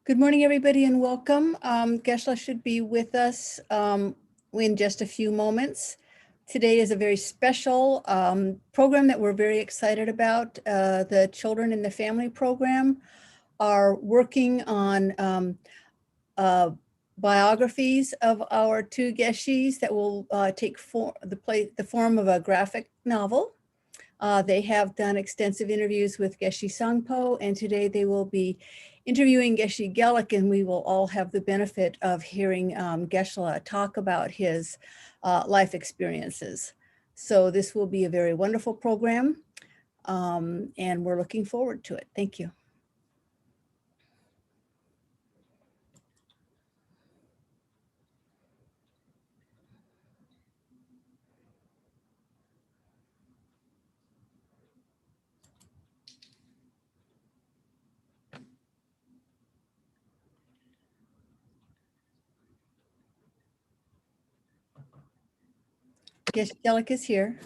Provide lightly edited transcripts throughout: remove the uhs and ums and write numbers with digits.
Good morning, everybody, and welcome. Geshe should be with us in just a few moments. Today is a very special program that we're very excited about. The Children in the Family program are working on biographies of our two Geshis that will take the form of a graphic novel. They have done extensive interviews with Geshe Sangpo, and today they will be interviewing Geshe Gelik, and we will all have the benefit of hearing Geshe talk about his life experiences. So this will be a very wonderful program, and we're looking forward to it. Thank you. Geshe Gelik is here.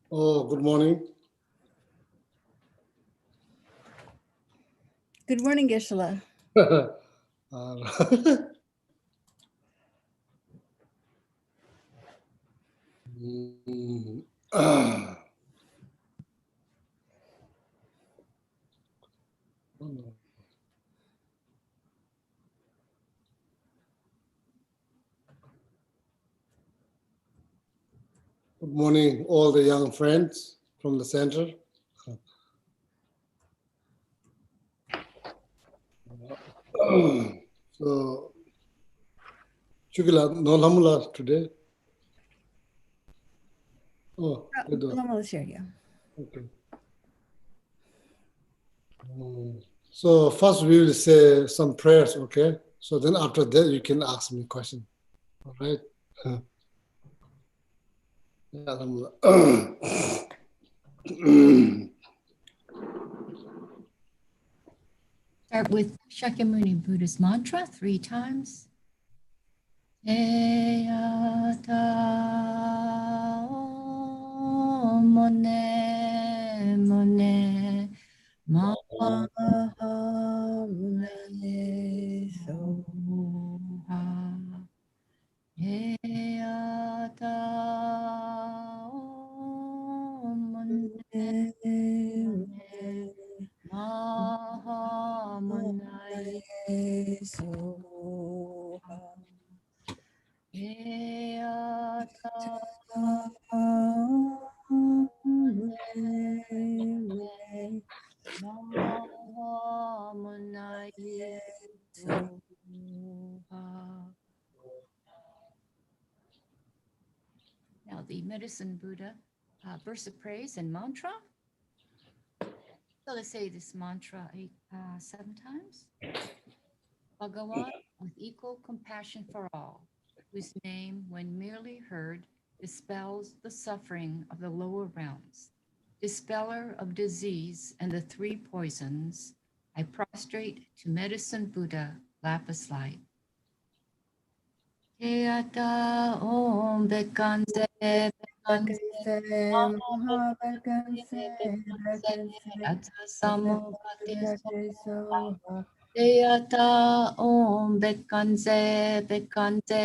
Oh, good morning. Good morning, Geshe. Good morning, all the young friends from the center. So, Chukila, no lamula today. Oh, Lamula is here, yeah. okay. So first we will say some prayers, okay? So then after that you can ask me question. All right. Start with Shakyamuni Buddha's mantra 3 times. Eyata mone mone maha mune soha. Eyata mone maha mune soha. Now the Medicine Buddha verse of praise and mantra. So let's say this mantra 7 times. Bhagawan with equal compassion for all, whose name, when merely heard, dispels the suffering of the lower realms, dispeller of disease and the 3 poisons, I prostrate to Medicine Buddha, lapis light. Teata om bekanse bekanse Teata om bekanse bekanse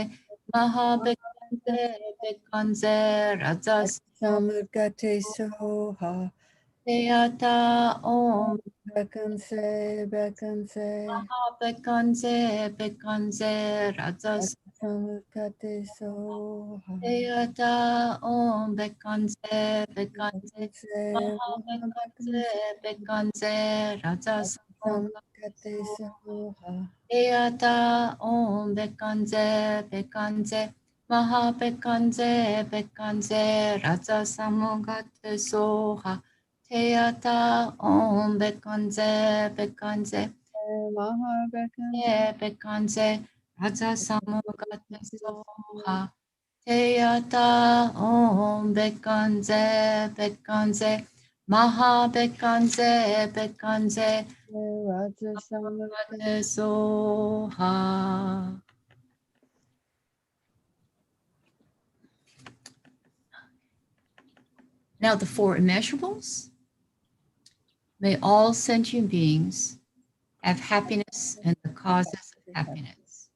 maha bekanse bekanse rajas Samurgate soha. Teyata Om Bekanse, Bekanse, Bekanze Bekanze Rajas Samukate Soha. Teyata Om Bekanze Bekanze Bekanse, Bekanze Bekanse, Bekanze Rajas Samukate Soha. Teyata Om Bekanze Bekanze Maha Bekanze Bekanze Raja Samugata Soha Teyata Om Bekanze Bekanze Maha Bekanse, Bekanze Raja Samugata Soha Teyata Om Bekanze Bekanze Maha Bekanze Bekanze Raja Samukate. Soha. Now the four immeasurables. May all sentient beings have happiness and the causes of happiness.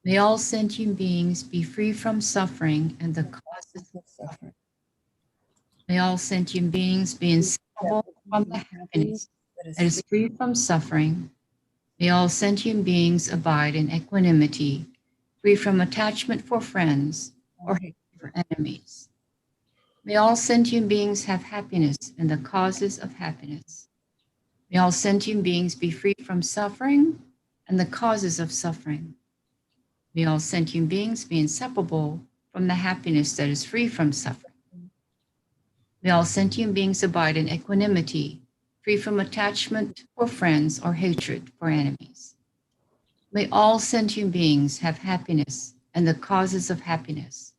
May all sentient beings be free from suffering and the causes of suffering. May all sentient beings be inseparable from the happiness that is free from suffering. May all sentient beings abide in equanimity, free from attachment for friends or hatred for enemies. May all sentient beings have happiness and the causes of happiness. May all sentient beings be free from suffering and the causes of suffering. May all sentient beings be inseparable from the happiness that is free from suffering. May all sentient beings abide in equanimity, free from attachment for friends or hatred for enemies. May all sentient beings have happiness and the causes of happiness.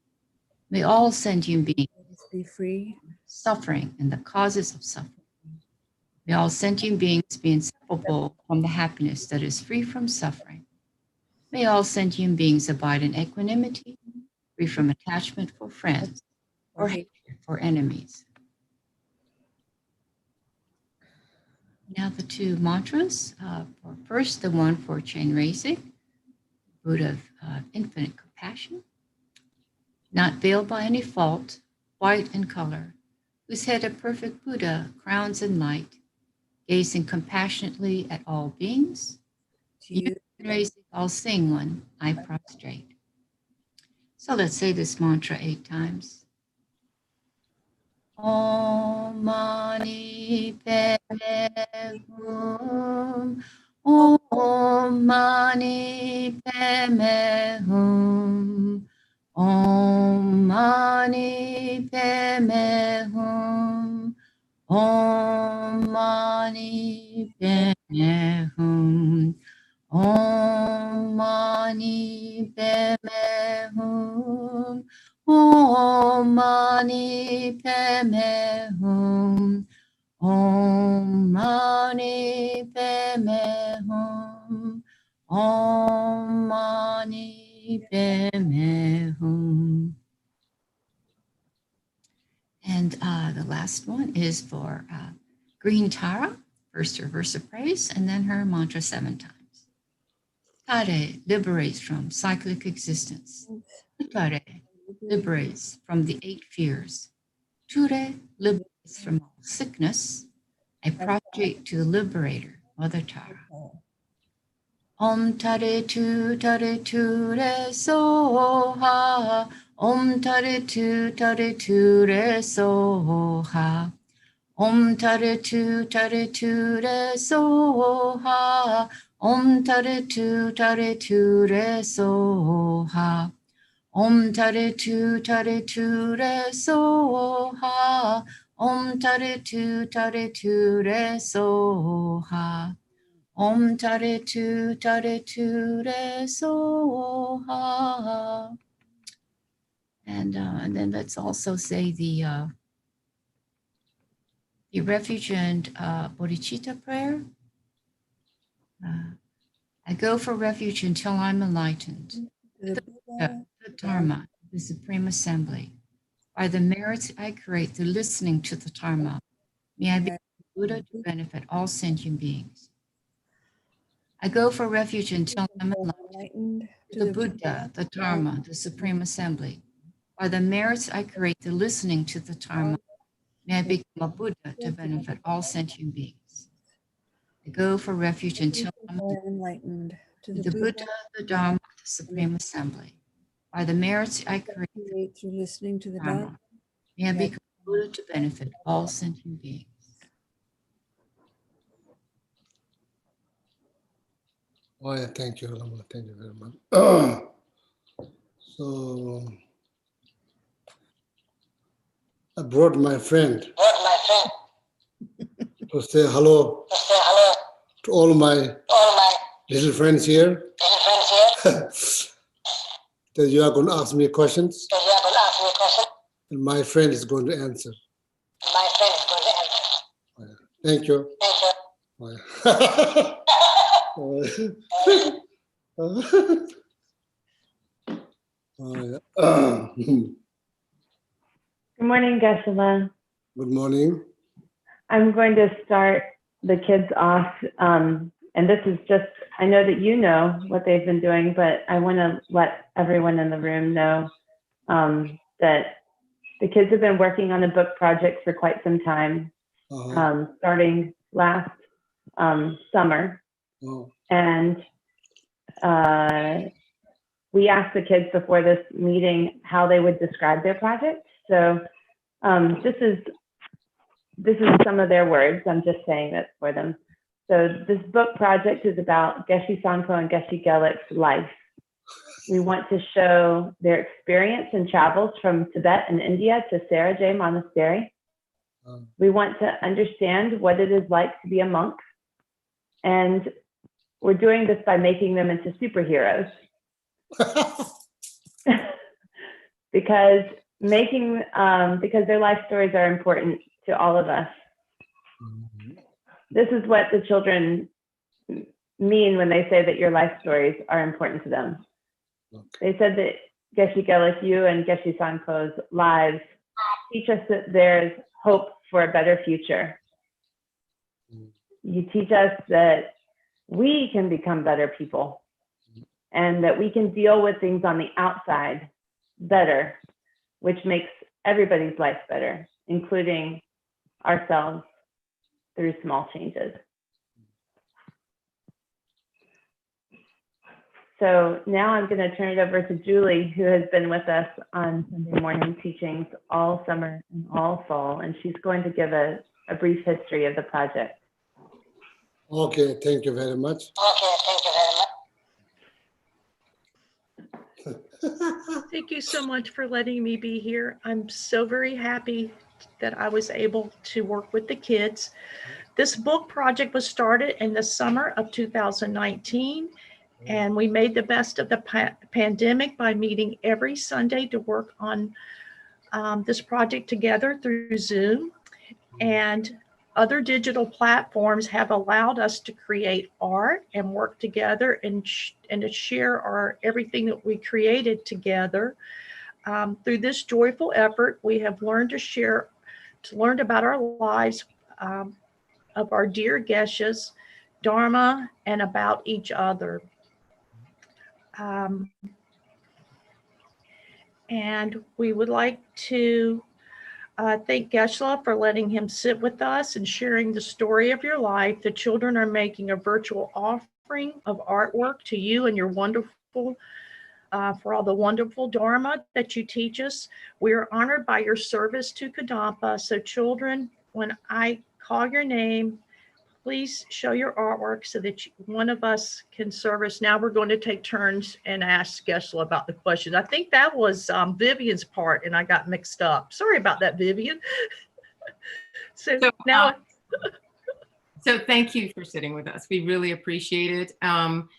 May all sentient beings Be free. suffering and the causes of suffering. May all sentient beings be inseparable from the happiness that is free from suffering. May all sentient beings abide in equanimity, free from attachment for friends or hatred for enemies. Now the two mantras. First, the one for Chain Raising, Buddha of infinite compassion, not veiled by any fault, white in color, whose head a perfect Buddha crowns in light, gazing compassionately at all beings. To You, you, Raising, I'll sing one, I prostrate. So let's say this mantra 8 times. Om Mani Padme Hum. Om Mani Padme Hum. Om Mani Padme Hum. Om Mani Padme Hum. Om Mani Padme Hum. Om Mani Padme Hum. Om Mani Padme Hum. Om Mani Padme Hum. And the last one is for Green Tara, first her verse of praise, and then her mantra 7 times. Tare liberates from cyclic existence. Tare liberates from the 8 fears. Ture liberates from all sickness. I prostrate to the liberator, Mother Tara. Om Tare Tu Re Soha. Om Tare Tu Re Soha. Om Tare Tu Re Soha. Om Tare Tu Re Soha. Om Tare Tu Re Soha. Om Tare Tu Re Soha. Om Tare Tu Re Soha. And then let's also say the refuge and bodhicitta prayer. I go for refuge until I'm enlightened. the Buddha, The Dharma, the Supreme Assembly. By the merits I create through listening to the Dharma, may I be Buddha to benefit all sentient beings. I go for refuge until I'm enlightened. To the Buddha, the Dharma, the Supreme Assembly. By the merits I create through listening to the Dharma, May I become a Buddha to benefit all sentient beings. I go for refuge until I'm More enlightened to the Buddha, the Dharma, the Supreme Assembly. By the merits I create through listening to the Dharma, Dharma. may I become a Buddha to benefit all sentient beings. Oh, yeah, thank you, Lama. Thank you very much. So I brought my friend to say hello to all my little friends here. That you are going to ask me questions, and my friend is going to answer. Oh, yeah. Thank you. Oh, yeah. Oh, yeah. Good morning, Geshe-la. Good morning. I'm going to start the kids off, and this is just, I know that you know what they've been doing, but I want to let everyone in the room know that the kids have been working on a book project for quite some time, starting last summer. Oh. And we asked the kids before this meeting how they would describe their project. So this is some of their words. I'm just saying it for them. So this book project is about Geshe Sangpo and Geshe Gelek's life. We want to show their experience and travels from Tibet and India to Sarajay Monastery. We want to understand what it is like to be a monk. And we're doing this by making them into superheroes. because their life stories are important to all of us. This is what the children mean when they say that your life stories are important to them. They said that Geshe Gelek, you and Geshe Sangpo's lives teach us that there's hope for a better future. You teach us that we can become better people and that we can deal with things on the outside better, which makes everybody's life better, including ourselves through small changes. So now I'm going to turn it over to Julie, who has been with us on Sunday morning teachings all summer and all fall, and she's going to give a brief history of the project. Okay, thank you very much. Thank you so much for letting me be here. I'm so very happy that I was able to work with the kids. This book project was started in the summer of 2019, and we made the best of the pandemic by meeting every Sunday to work on this project together through Zoom. And other digital platforms have allowed us to create art and work together and to share everything that we created together. Through this joyful effort, we have learned learned about our lives of our dear Geshes, Dharma, and about each other. And we would like to thank Geshe-la for letting him sit with us and sharing the story of your life. The children are making a virtual offering of artwork to you and your wonderful, for all the wonderful Dharma that you teach us. We are honored by your service to Kadampa. So children, when I call your name, please show your artwork so that one of us can service. Now we're going to take turns and ask Geshe-la about the questions. I think that was Vivian's part and I got mixed up. Sorry about that, Vivian. So now. So thank you for sitting with us. We really appreciate it.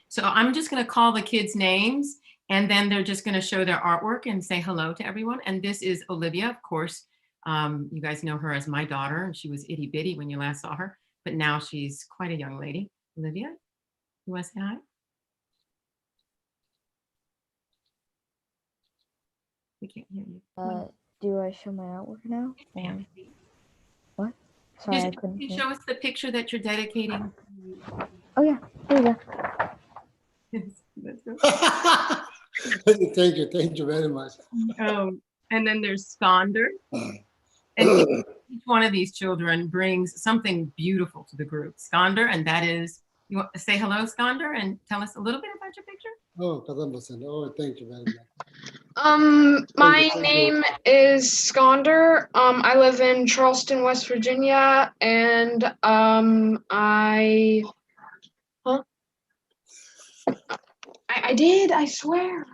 So I'm just going to call the kids' names and then they're just going to show their artwork and say hello to everyone. And this is Olivia, of course. You guys know her as my daughter, and she was itty bitty when you last saw her. But now she's quite a young lady. Olivia, you want to say hi? We can't hear you. Do I show my artwork now? Yeah. What? Sorry, I Can couldn't you hear. show us the picture that you're dedicating? Oh yeah, here you go. Thank you very much. And then there's Sonder. And each one of these children brings something beautiful to the group. Skander, and that is, you want to say hello, Skander, and tell us a little bit about your picture? Oh, Kadamba-san. Oh, thank you very much. My Thank you. name is Skonder. I live in Charleston, West Virginia, and I did, I swear.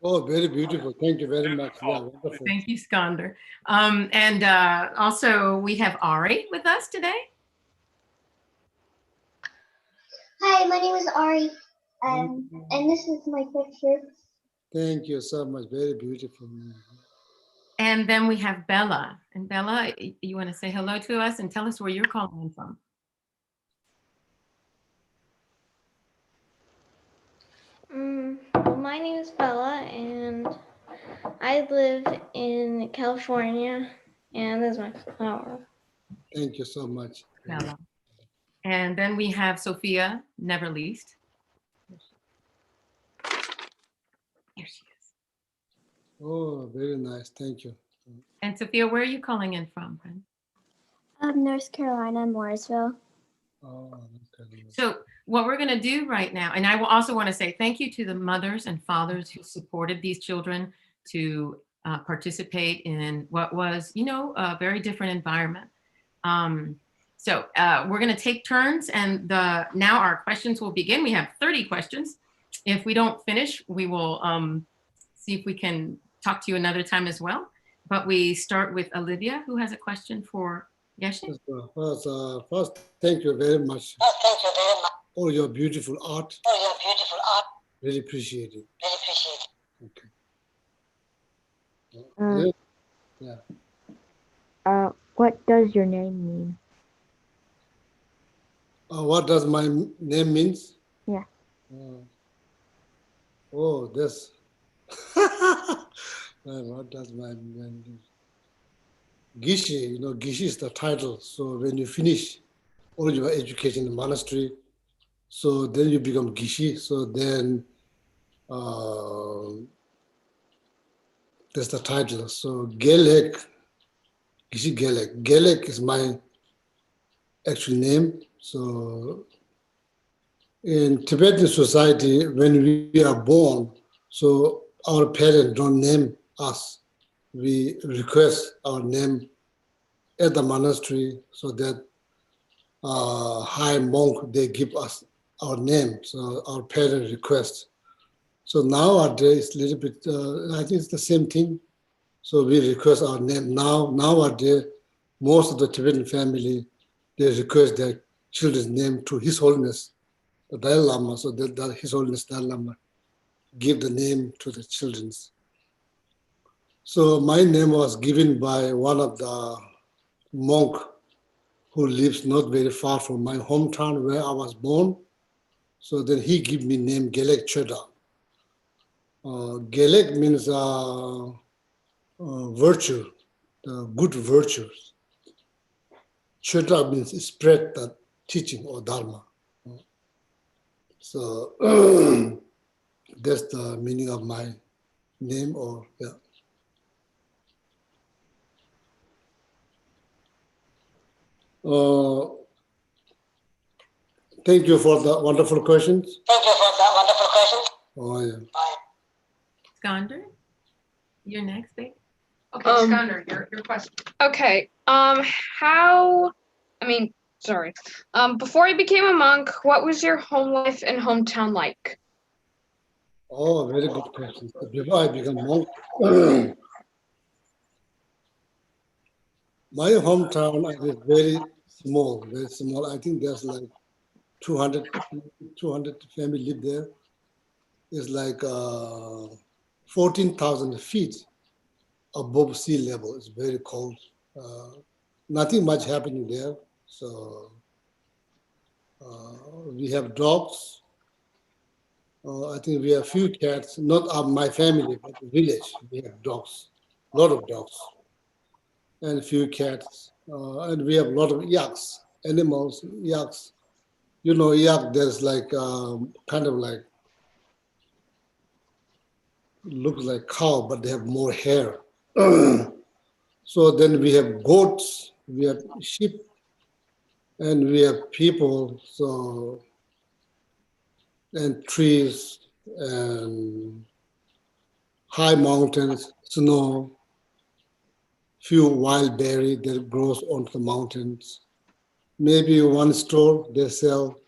Oh, very beautiful. Thank you very much. Yeah, wonderful. Thank you, Skander. And also we have Ari with us today. Hi, my name is Ari, and this is my picture. Thank you so much. Very beautiful. And then we have Bella. And Bella, you want to say hello to us and tell us where you're calling in from? Well, my name is Bella, and I live in California, and this is my flower. Thank you so much. Bella. And then we have Sophia, never least. Here she is. Oh, very nice. Thank you. And Sophia, where are you calling in from, friend? North Carolina, Mooresville. Oh, okay. So what we're going to do right now, and I will also want to say thank you to the mothers and fathers who supported these children to participate in what was, you know, a very different environment. So we're going to take turns, and now our questions will begin. We have 30 questions. If we don't finish, we will see if we can talk to you another time as well. But we start with Olivia, who has a question for Geshe. First, thank you very much. All your beautiful art. Really appreciate it. Okay. Yeah. What does your name mean? What does my name means? Yeah. Oh, this. What does my name mean? Gishi, you know, Gishi is the title. So when you finish all your education in the monastery, so then you become Gishi. So then that's the title. So Gelek, Gishi Gelek. Gelek is my actual name. So in Tibetan society, when we are born, so our parents don't name us. We request our name at the monastery so that high monk, they give us our name. So our parents request. So nowadays, a little bit, I think it's the same thing. So we request our name nowadays, most of the Tibetan family, they request their children's name to His Holiness, the Dalai Lama. So that His Holiness Dalai Lama give the name to the children's. So my name was given by one of the monk who lives not very far from my hometown where I was born. So then he gave me name Gelek Choda. Gelek means virtue, good virtues. Choda means spread the teaching or Dharma. So that's the meaning of my name, or yeah. Thank you for the wonderful questions. Oh, yeah. Skander, you're next, babe. Okay, Skander, your question. Okay. Before you became a monk, what was your home life and hometown like? Oh, very good question. Before I became monk, my hometown is very small, very small. I think there's like 200 family live there. It's like 14,000 feet above sea level. It's very cold. Nothing much happening there. So we have dogs. I think we have few cats, not of my family, but the village. We have dogs, a lot of dogs, and a few cats. And we have a lot of yaks, animals, yaks. You know, yak, there's like kind of like look like cow, but they have more hair. So then we have goats, we have sheep, and we have people, so, and trees, and high mountains, snow, few wild berry that grows on the mountains. Maybe one store they sell,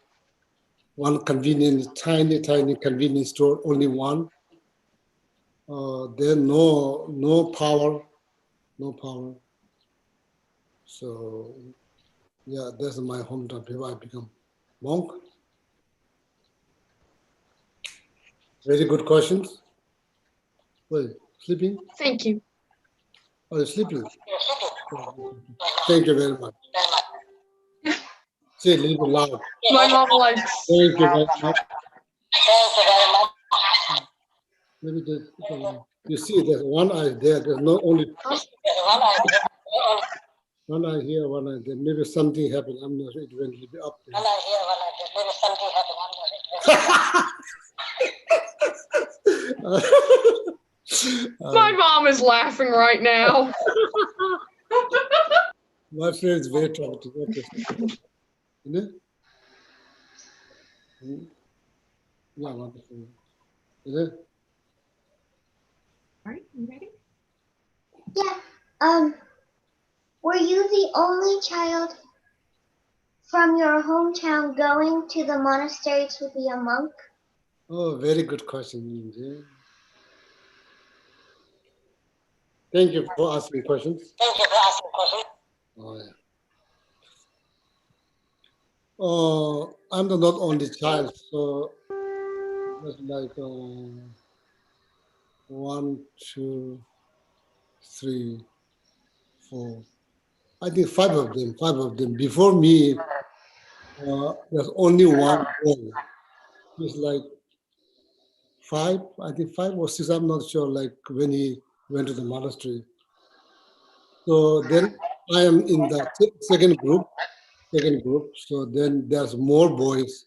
one convenient, tiny convenience store, only one. There no power, no power. So yeah, that's my hometown. Before I become monk. Very good questions. Wait, sleeping? Thank you. Oh, you're sleeping. Thank you very much. Say a little loud. My mom likes. Thank you very much. Maybe you see there's one eye there. There's not only one eye here, one eye there. Maybe something happened. I'm not sure. It went a little bit up there. My mom is laughing right now. My friend is very talkative. Okay. Isn't it? Yeah, wonderful. Is it? All right, you ready? Yeah. Were you the only child from your hometown going to the monastery to be a monk? Oh, very good question. Yeah. Thank you for asking questions. Oh, yeah. I'm the not only child, so that's like 1, 2, 3, 4. I think 5 of them. 5 of them. Before me, there's only one boy. He's like 5. I think 5 or 6. I'm not sure. Like when he went to the monastery. So then I am in the second group. So then there's more boys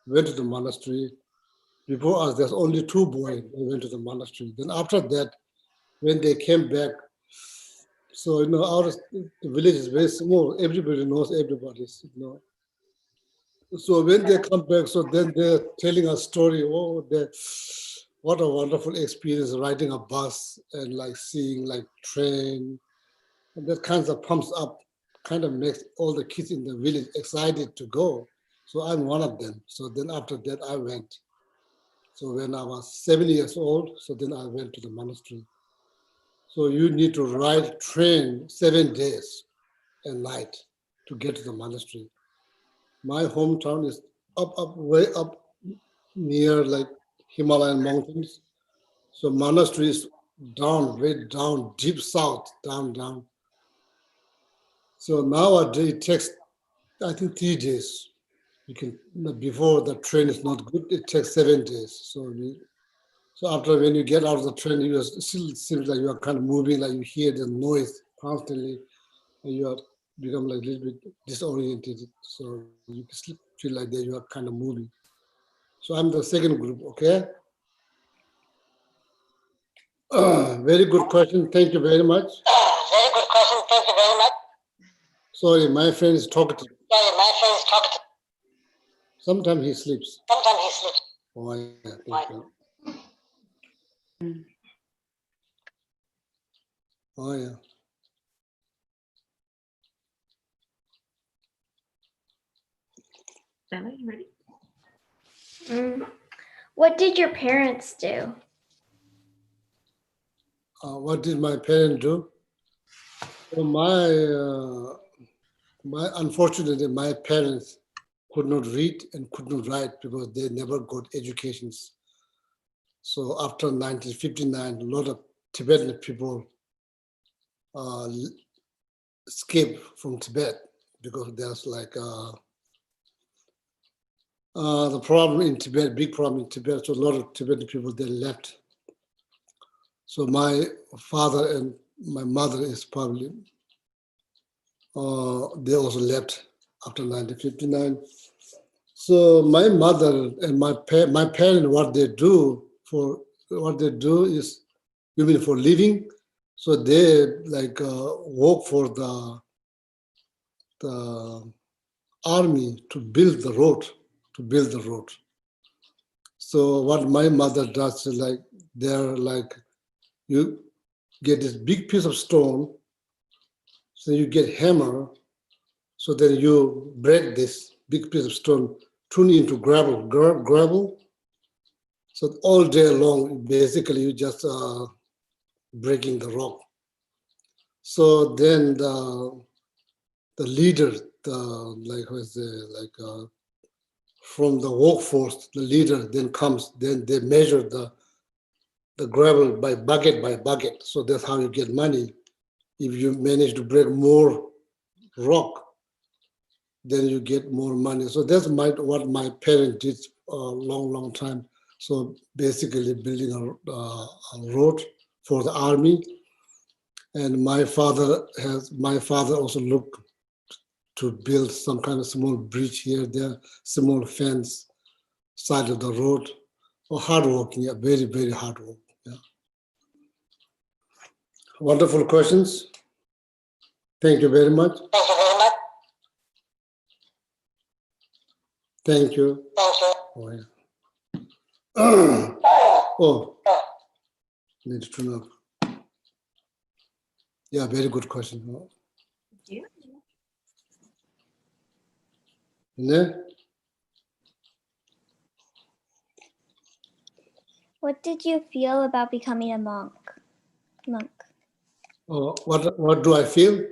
went to the monastery. Before us, there's only 2 boys who went to the monastery. Then after that, when they came back, so our village is very small. Everybody knows everybody. So when they come back, so then they're telling a story. Oh, what a wonderful experience riding a bus and like seeing like train. And that kind of pumps up, kind of makes all the kids in the village excited to go. So I'm one of them. So then after that, I went. So when I was 7 years old, so then I went to the monastery. So you need to ride train 7 days and night to get to the monastery. My hometown is way up near like Himalayan mountains. So monastery is down, way down, deep south, down. So nowadays it takes, I think, 3 days. You can, before the train is not good, it takes 7 days. So after when you get out of the train, you still seems like you are kind of moving, like you hear the noise constantly, and you are become like a little bit disoriented. So you feel like that you are kind of moving. So I'm the second group, okay? Very good question. Thank you very much. Sorry, my friend is talkative. Sometimes he sleeps. Oh, yeah, thank you. Oh, yeah. Bella, you ready? What did your parents do? What did my parents do? Well, unfortunately, my parents could not read and could not write because they never got educations. So after 1959, a lot of Tibetan people escaped from Tibet because there's like the problem in Tibet, big problem in Tibet. So a lot of Tibetan people, they left. So my father and my mother is probably, they also left after 1959. So my mother and my parents, what they do for what they do is women for living. So they like work for the army to build the road, So what my mother does is like, they're like, you get this big piece of stone, so you get hammer, so then you break this big piece of stone, turn it into gravel. So all day long, basically you just breaking the rock. So then the leader, from the workforce, the leader then comes, then they measure the gravel by bucket. So that's how you get money. If you manage to break more rock, then you get more money. So that's what my parents did a long time. So basically building a road for the army. And my father also looked to build some kind of small bridge here, there, small fence, side of the road. Hardworking, yeah, very, very hard work. Yeah. Wonderful questions. Thank you very much. Thank you. Oh, yeah. Oh, need to know. Yeah, very good question. Yeah. Yeah. What did you feel about becoming a monk? Oh, what do I feel?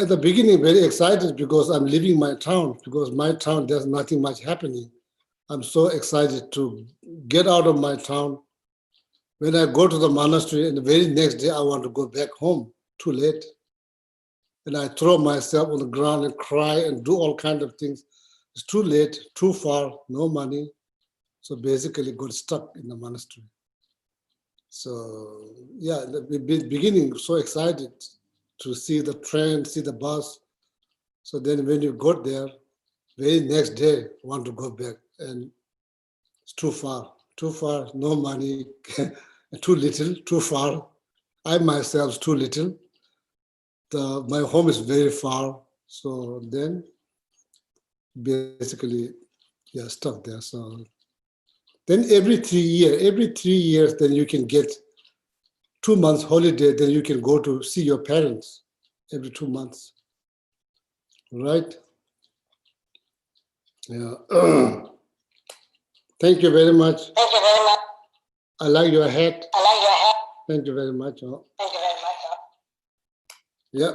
At the beginning, very excited because I'm leaving my town, because my town, there's nothing much happening. I'm so excited to get out of my town. When I go to the monastery and the very next day, I want to go back home, too late. And I throw myself on the ground and cry and do all kinds of things. It's too late, too far, no money. So basically got stuck in the monastery. So yeah, the beginning, so excited to see the train, see the bus. So then when you got there, very next day, want to go back, and it's too far, no money, too little, too far. I myself too little. My home is very far. So then basically, yeah, stuck there. So then every 3 years, then you can get 2 months holiday, then you can go to see your parents every 2 months. Right? Yeah. Thank you very much. I like your hat. Thank you very much. Yeah.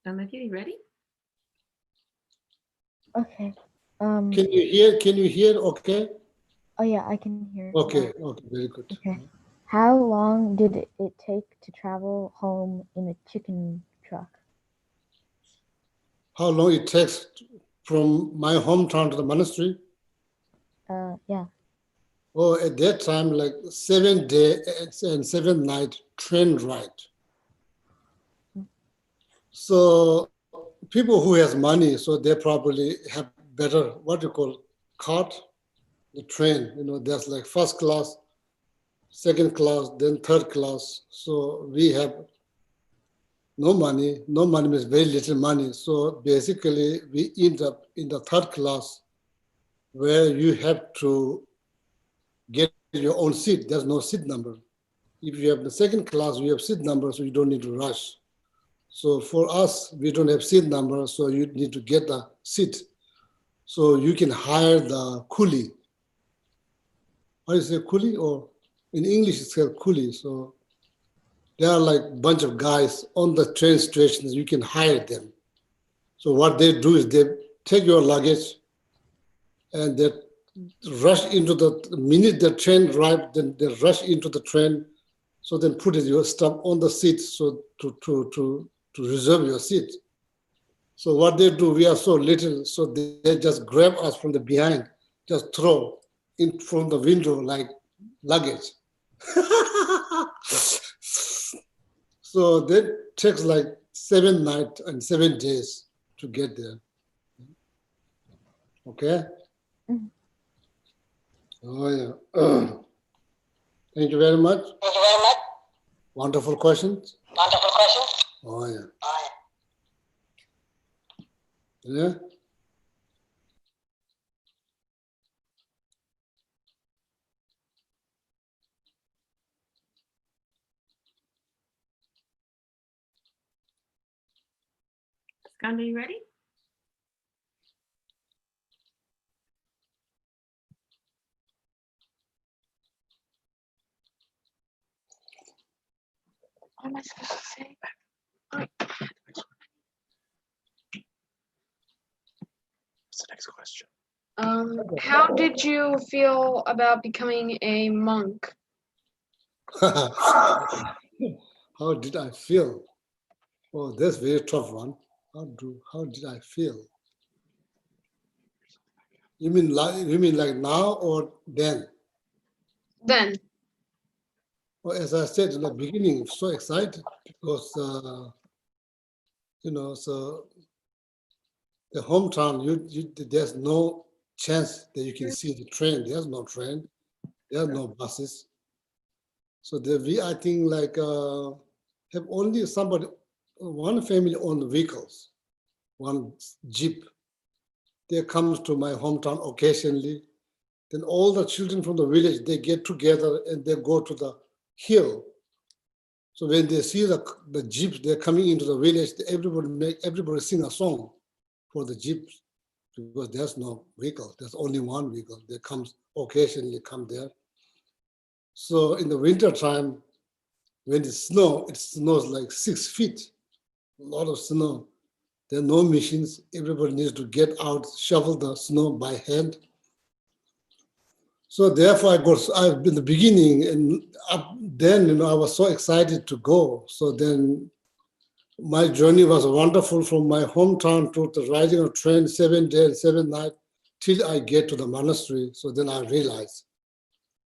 Olivia, you ready? Okay. Can you hear okay? Oh yeah, I can hear. Okay, very good. Okay. How long did it take to travel home in a chicken truck? How long it takes from my hometown to the monastery? Yeah. Oh, at that time, like 7 days and 7 night train ride. So people who has money, so they probably have better, what you call, cart, the train, there's like first class, second class, then third class. So we have no money means very little money. So basically we end up in the third class where you have to get your own seat. There's no seat number. If you have the second class, you have seat number, so you don't need to rush. So for us, we don't have seat number, so you need to get a seat. So you can hire the coolie. How do you say coolie? Or in English, it's called coolie. So there are like a bunch of guys on the train stations, you can hire them. So what they do is they take your luggage and they rush into the minute the train arrives, then they rush into the train. So then put your stuff on the seat so to reserve your seat. So what they do, we are so little, so they just grab us from the behind, just throw in from the window like luggage. So that takes like 7 nights and 7 days to get there. Okay? Mhm. Oh, yeah. Thank you very much. Thank you very much. Wonderful questions. Wonderful questions. Oh, yeah. Yeah. Skanda, you ready? What am I supposed to say? What's the next question? How did you feel about becoming a monk? How did I feel? Oh, that's very tough one. How did I feel? You mean like now or then? Then, Well, as I said in the beginning, so excited because so the hometown, there's no chance that you can see the train. There's no train. There's no buses. So I think like have only one family owned vehicles, one jeep. They come to my hometown occasionally. Then all the children from the village, they get together and they go to the hill. So when they see the jeeps, they're coming into the village, everybody sing a song for the jeeps because there's no vehicle. There's only one vehicle that comes occasionally come there. So in the winter time, when it snows like 6 feet, a lot of snow. There are no machines. Everybody needs to get out, shovel the snow by hand. So therefore, I've in the beginning, and then I was so excited to go. So then my journey was wonderful from my hometown to the riding of train 7 days, 7 nights, till I get to the monastery. So then I realized,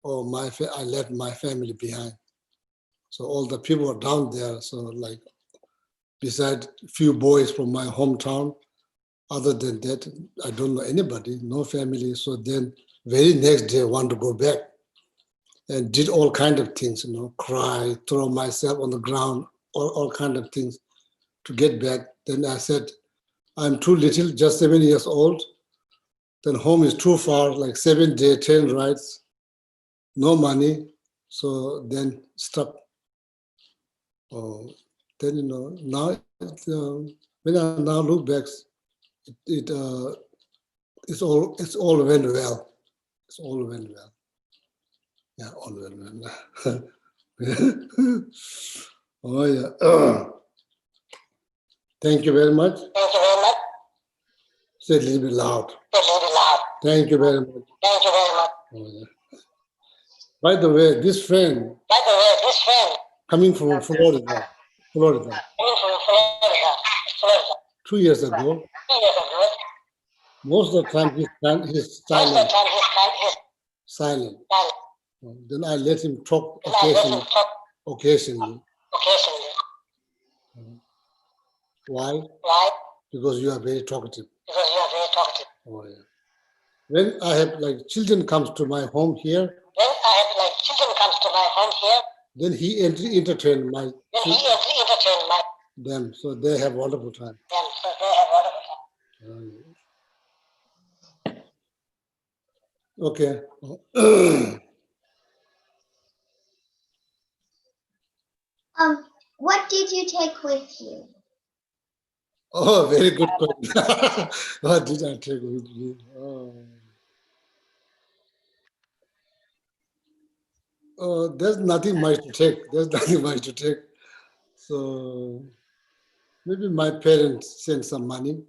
oh, I left my family behind. So all the people were down there. So like, beside a few boys from my hometown, other than that, I don't know anybody, no family. So then very next day, I want to go back and did all kind of things, cry, throw myself on the ground, all kind of things to get back. Then I said, I'm too little, just 7 years old. Then home is too far, like 7-day train rides, no money. So then stop. Oh, then, now, when I now look back, it's all went well. It's all went well. Yeah, all went well. Oh yeah. Thank you very much. Thank you very much. Say it a little bit loud. Say it a little loud. Thank you very much. Thank you very much. Oh, yeah. By the way, this friend By the way, this friend coming from Florida, coming from Florida 2 years ago, 2 years ago, most of the time he's most of the silent. time he's Silent. silent. Then I let him talk Then I let him talk occasionally. occasionally. Why? Why? Because you are very talkative. Because you are very talkative. Oh, yeah. When I have like children comes to my home here, When I have like children comes to my home here, then he entertain then he entertain them, so they have wonderful time. them, so they have wonderful time. Okay. What did you take with you? Oh, very good question. What did I take with me? There's nothing much to take. There's nothing much to take. So maybe my parents sent some money.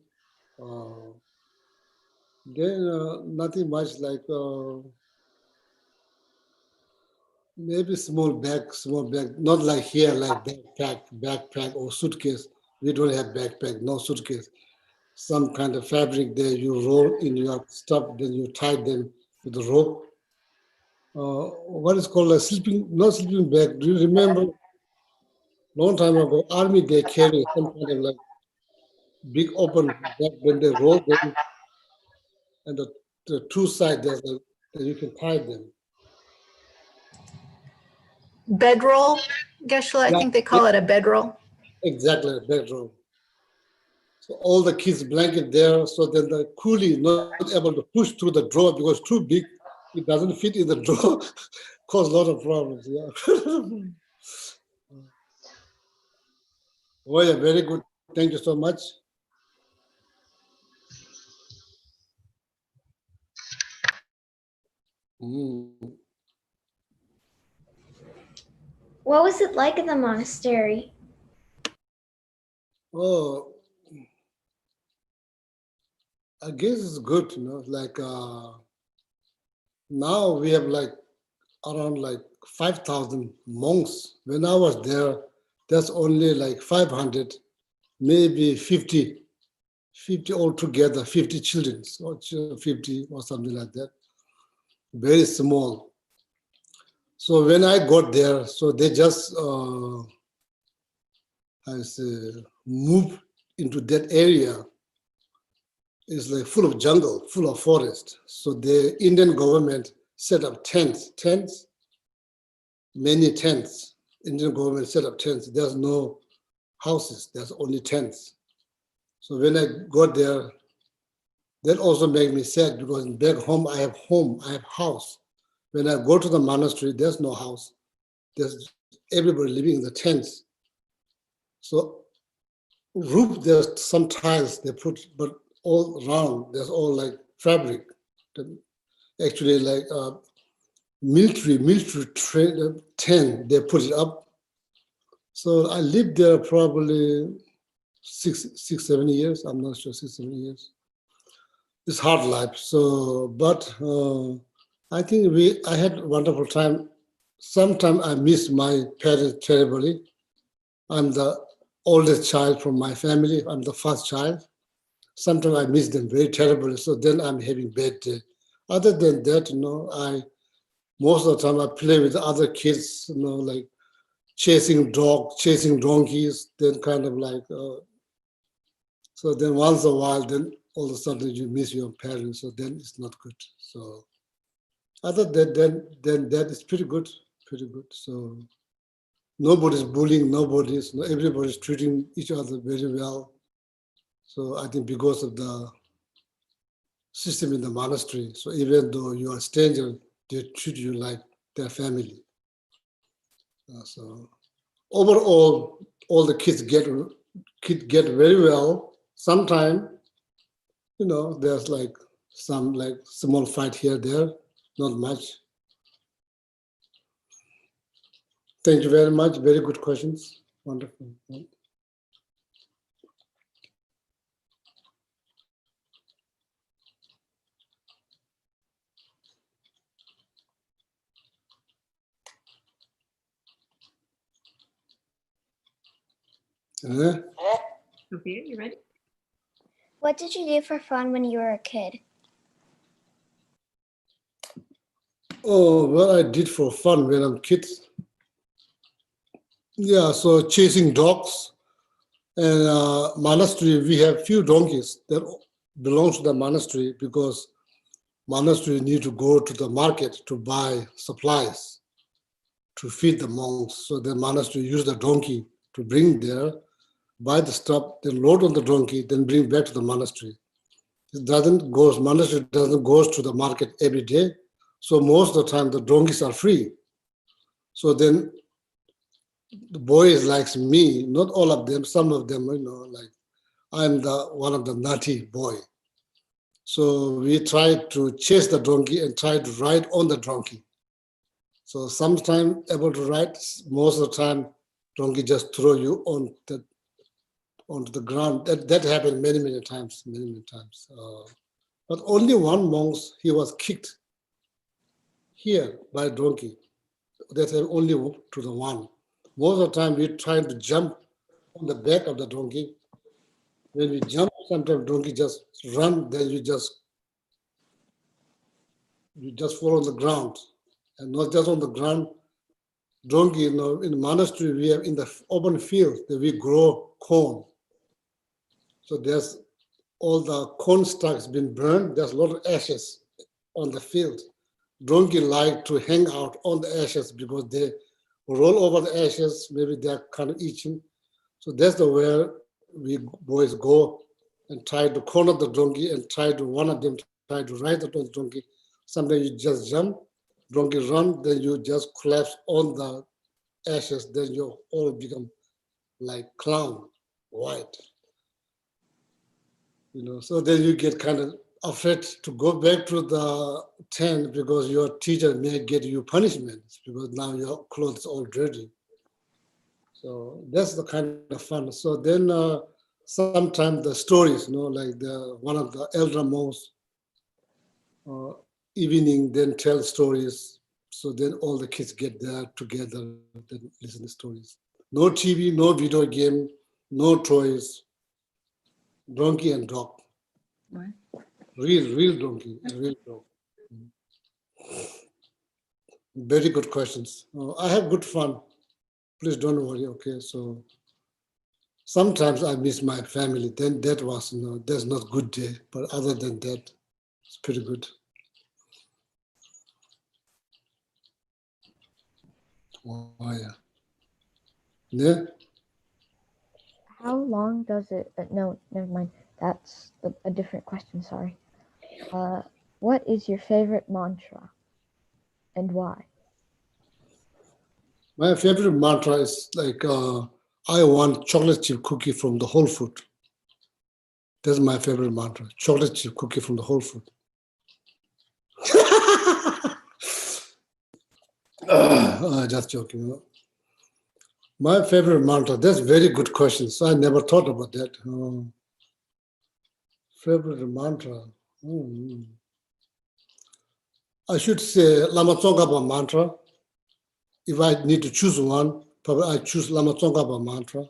Then nothing much like maybe small bag, not like here, like backpack or suitcase. We don't have backpack, no suitcase. Some kind of fabric there you roll in your stuff, then you tie them with a rope. What is called a not sleeping bag. Do you remember Long time ago, army, they carry some kind of like big open bag when they roll them, and the two sides, you can tie them. Bedroll, Geshe-la, I Yeah, think they call it a bedroll. exactly, bedroom. So all the kids blanket there, so then the coolie not able to push through the drawer because too big, it doesn't fit in the drawer, cause a lot of problems. Yeah. Oh yeah, very good. Thank you so much. Mm. What was it like at the monastery? Oh, I guess it's good, like now we have like around like 5,000 monks. When I was there, that's only like 500, maybe 50 altogether, 50 children, or 50 or something like that. Very small. So when I got there, so they just, I say, move into that area. It's like full of jungle, full of forest. So the Indian government set up tents, many tents. Indian government set up tents. There's no houses, there's only tents. So when I got there, that also made me sad because back home, I have house. When I go to the monastery, there's no house. There's everybody living in the tents. So roof, there's some tiles they put, but all around, there's all like fabric. Actually like military tent, they put it up. So I lived there probably six, 7 years. I'm not sure, 6, 7 years. It's hard life. So, but I think I had a wonderful time. Sometimes I miss my parents terribly. I'm the oldest child from my family. I'm the first child. Sometimes I miss them very terribly. So then I'm having bad day. Other than that, most of the time I play with other kids, like chasing donkeys, then kind of like, so then once a while, then all of a sudden you miss your parents, so then it's not good. So other than then that is pretty good. So nobody's bullying, everybody's treating each other very well. So I think because of the system in the monastery, so even though you are a stranger, they treat you like their family. So overall, all the kids get very well. Sometimes, there's like some like small fight here, there, not much. Thank you very much. Very good questions. Wonderful. Sophia, you ready? What did you do for fun when you were a kid? Oh, what I did for fun when I'm kids. Yeah, so chasing dogs. And monastery, we have few donkeys that belongs to the monastery because monastery need to go to the market to buy supplies to feed the monks. So the monastery use the donkey to bring there, buy the stuff, then load on the donkey, then bring back to the monastery. Monastery doesn't go to the market every day. So most of the time the donkeys are free. So then the boys likes me, not all of them, some of them, like I'm one of the naughty boy. So we try to chase the donkey and try to ride on the donkey. So sometimes able to ride, most of the time donkey just throw you onto the ground. That happened many times. But only one monk, he was kicked here by a donkey. That only to the one. Most of the time we try to jump on the back of the donkey. When we jump, sometimes donkey just run, then you just fall on the ground. And not just on the ground, donkey, you know, in the monastery, we have in the open field that we grow corn. So there's all the corn stalks been burned. There's a lot of ashes on the field. Donkey like to hang out on the ashes because they roll over the ashes. Maybe they're kind of itching. So that's the where we boys go and try to corner the donkey and try to, one of them try to ride on the donkey. Sometimes you just jump, donkey run, then you just collapse on the ashes, then you all become like clown, white. You know, so then you get kind of afraid to go back to the tent because your teacher may get you punishment because now your clothes all dirty. So that's the kind of fun. So then sometimes the stories, you know, like the one of the elder monks evening then tell stories. So then all the kids get there together, then listen to stories. No TV, no video game, no toys, donkey and dog. What? Real donkey, a real dog. Very good questions. I have good fun. Please don't worry, okay? So sometimes I miss my family. Then that was, you know, that's not good day. But other than that, it's pretty good. Oh, yeah. Yeah? How long does it? No, never mind. That's a different question. Sorry. What is your favorite mantra, and why? My favorite mantra is like, I want chocolate chip cookie from the Whole Food. That's my favorite mantra. Chocolate chip cookie from the Whole Food. Just joking. You know. My favorite mantra, that's very good question. So I never thought about that. Favorite mantra. I should say Lama Tsongkhapa mantra. If I need to choose one, probably I choose Lama Tsongkhapa mantra.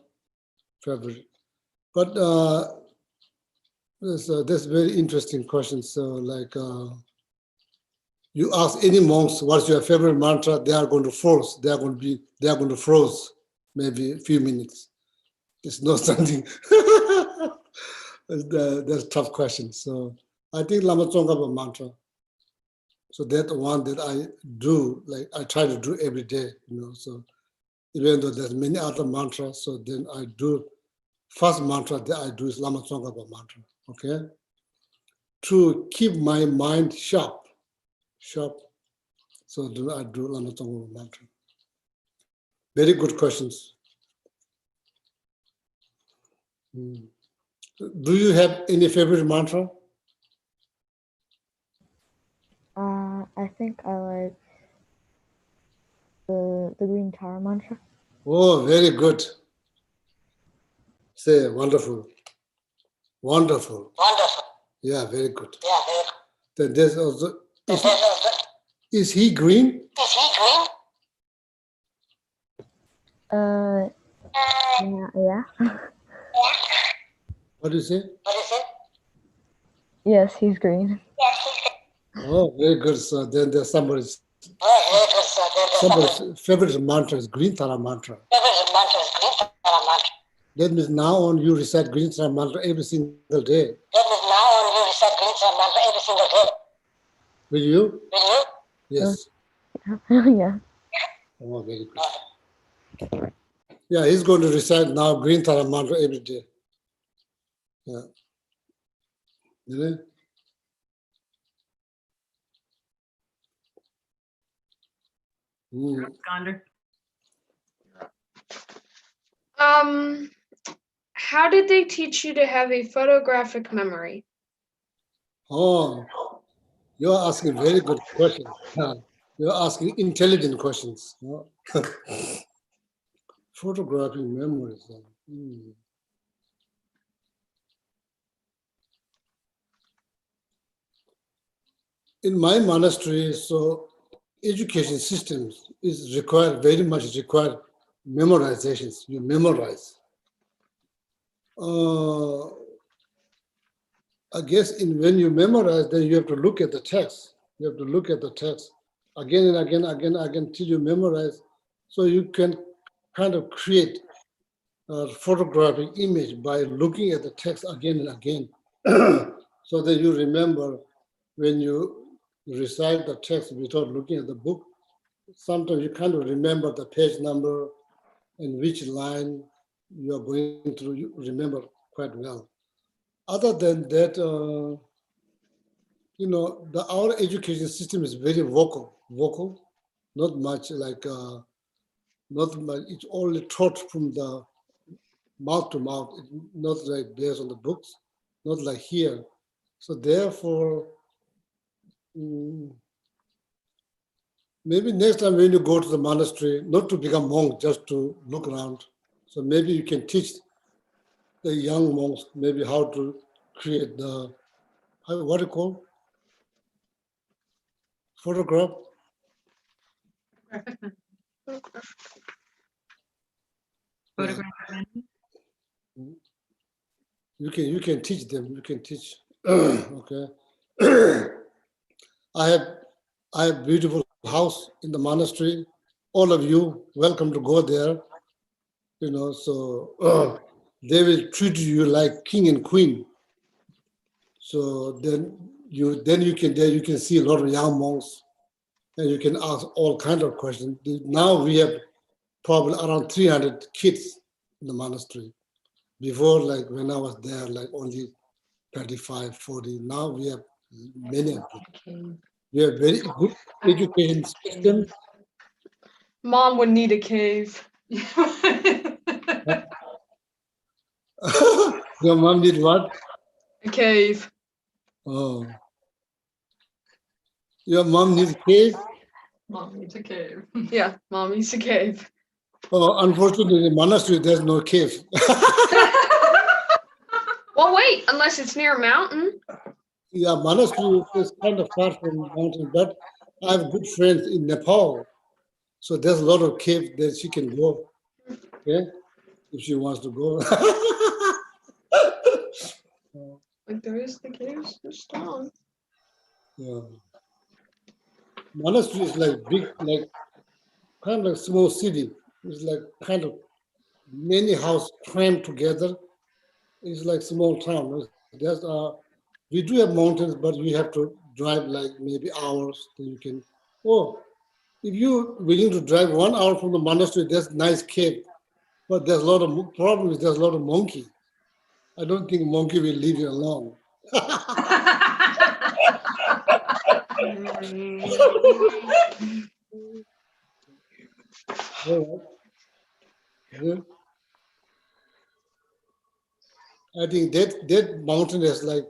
Favorite. But that's very interesting question. So like, you ask any monks what's your favorite mantra, they are going to froze. They are going to froze maybe a few minutes. It's not something. That's a tough question. So I think Lama Tsongkhapa mantra. So that's one that I do, like I try to do every day, you know. So even though there's many other mantras, so then I do, first mantra that I do is Lama Tsongkhapa mantra, okay? To keep my mind sharp. So then I do Lama Tsongkhapa mantra. Very good questions. Do you have any favorite mantra? I think I like the Green Tower mantra. Oh, very good. Say wonderful. Wonderful. Wonderful. Yeah, very good. Yeah, very good. Then there's also, There's also, is he green? is he green? Yeah. What do you say? What is it? Yes, he's green. Yes, he's green. Oh, very good. So then there's somebody's Oh, very good, sir. Then there's somebody's favorite mantra is Green Tara mantra. favorite mantra is green Tara mantra. That means now on you recite Green Tara mantra every single day. That means now on you recite green Tara mantra every single day. Will you? Will you? Yes. Yeah. Oh, very good. Yeah, he's going to recite now Green Tara mantra every day. Yeah. Really? Skander. How did they teach you to have a photographic memory? Oh, you're asking very good questions. You're asking intelligent questions. Photographing memories. In my monastery, so education systems is required, very much required memorizations. You memorize. I guess when you memorize, then you have to look at the text. You have to look at the text again and again till you memorize. So you can kind of create a photographic image by looking at the text again and again, so that you remember when you recite the text without looking at the book. Sometimes you kind of remember the page number and which line you are going through, you remember quite well. Other than that, our education system is very vocal, not much like, not much, it's only taught from the mouth to mouth, not like based on the books, not like here. So therefore, maybe next time when you go to the monastery, not to become monk, just to look around. So maybe you can teach the young monks maybe how to create the, what do you call, photograph. Photograph. You can teach them. You can teach. Okay. I have beautiful house in the monastery. All of you welcome to go there. So they will treat you like king and queen. So then you can see a lot of young monks, and you can ask all kinds of questions. Now we have probably around 300 kids in the monastery. Before, like when I was there, like only 35, 40. Now we have many of them. We have very good education system. Mom would need a cave. Your mom did what? A cave. Oh. Your mom needs a cave? Mom needs a cave. Yeah, mom needs a cave. Oh, unfortunately, in the monastery, there's no cave. Well, wait, unless it's near a mountain. Yeah, monastery is kind of far from mountain, but I have good friends in Nepal. So there's a lot of cave that she can go. Okay, if she wants to go. Like there is the caves this town. Yeah. Monastery is like big, like kind of like small city. It's like kind of many houses crammed together. It's like small town. We do have mountains, but you have to drive like maybe hours. So you can. Oh, if you're willing to drive 1 hour from the monastery, there's nice cave. But there's a lot of problems. There's a lot of monkey. I don't think monkey will leave you alone. Yeah. I think that mountain has like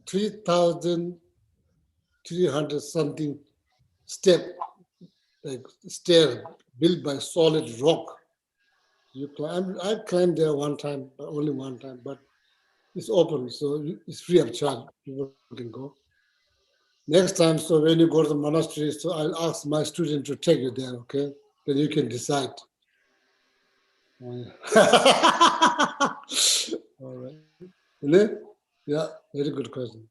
3,300 something step, like stair built by solid rock. You climb. I've climbed there one time, but only one time, but it's open, so it's free of charge. People can go. Next time, so when you go to the monastery, so I'll ask my student to take you there, okay? Then you can decide. Oh, yeah. All right. Really? Yeah, very good question.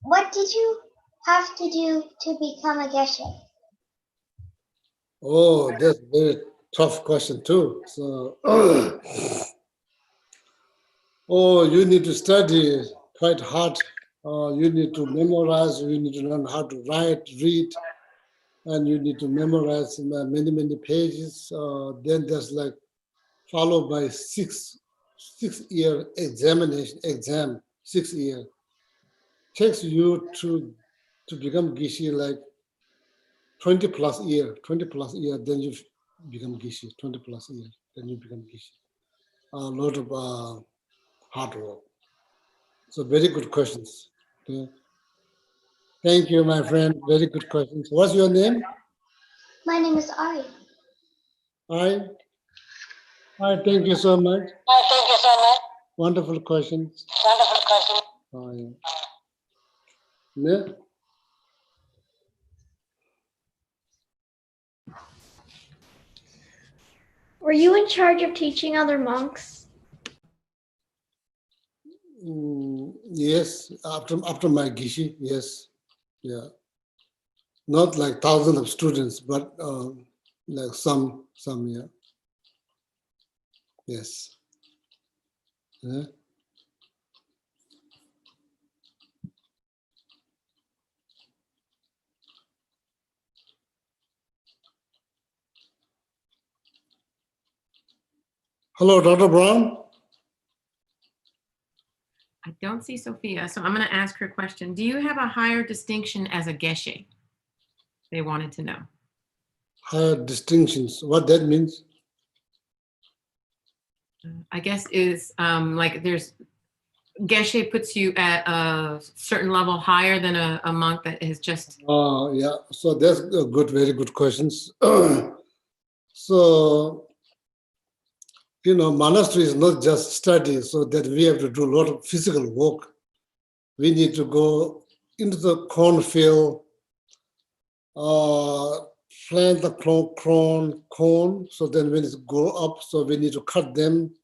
What did you have to do to become a geshe? Oh, that's a very tough question too. So, you need to study quite hard. You need to memorize. You need to learn how to write, read, and you need to memorize many pages. Then there's like followed by six-year exam, 6 year. Takes you to become Gishi like 20 plus year, then you become Gishi, 20 plus years, then you become Gishi. A lot of hard work. So very good questions. Okay. Thank you, my friend. Very good questions. What's your name? My name is Ari. Hi. Hi, thank you so much. Thank you so much. Wonderful questions. Wonderful question. Oh, yeah. Yeah. Were you in charge of teaching other monks? Yes, after my Gishi, yes, yeah. Not like thousands of students, but like some, yeah. Yes. Yeah. Hello, Dr. Brown. I don't see Sophia, so I'm going to ask her a question. Do you have a higher distinction as a geshe? They wanted to know. Higher distinctions. What that means? I guess is like there's geshe puts you at a certain level higher than a monk that is just. Yeah. So that's a good, very good questions. So, monastery is not just study, so that we have to do a lot of physical work. We need to go into the cornfield, plant the corn, so then when it grow up, so we need to cut them.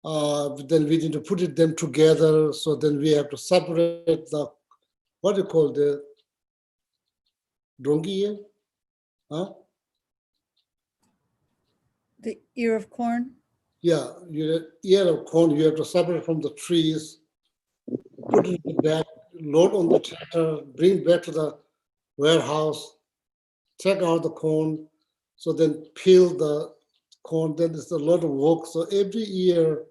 Then we need to put them together, so then we have to separate the, what do you call the donkey here? Huh? The ear of corn. Yeah, ear of corn, you have to separate from the trees, put it in the bag, load on the tractor, bring back to the warehouse, take out the corn, so then peel the corn. Then it's a lot of work. So every year,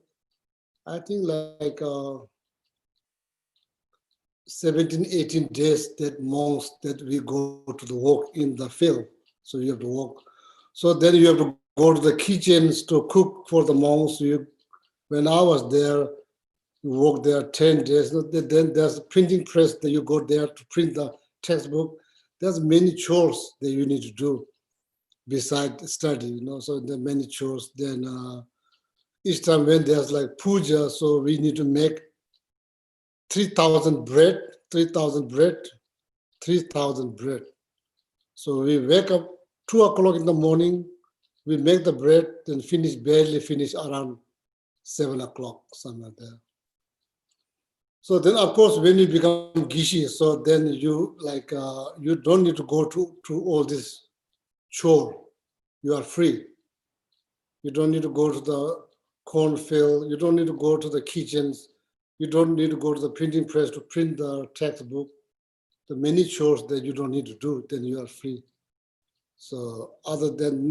I think like 17, 18 days that months that we go to the work in the field. So you have to work. So then you have to go to the kitchens to cook for the monks. When I was there, you work there 10 days. Then there's a printing press that you go there to print the textbook. There's many chores that you need to do besides study, so there are many chores. Then each time when there's like puja, so we need to make 3,000 bread, 3,000 bread, 3,000 bread. So we wake up 2 o'clock in the morning, we make the bread, then barely finish around 7 o'clock, something like that. So then, of course, when you become gishi, so then you you don't need to go to all this chore. You are free. You don't need to go to the cornfield. You don't need to go to the kitchens. You don't need to go to the printing press to print the textbook. The many chores that you don't need to do, then you are free. So other than,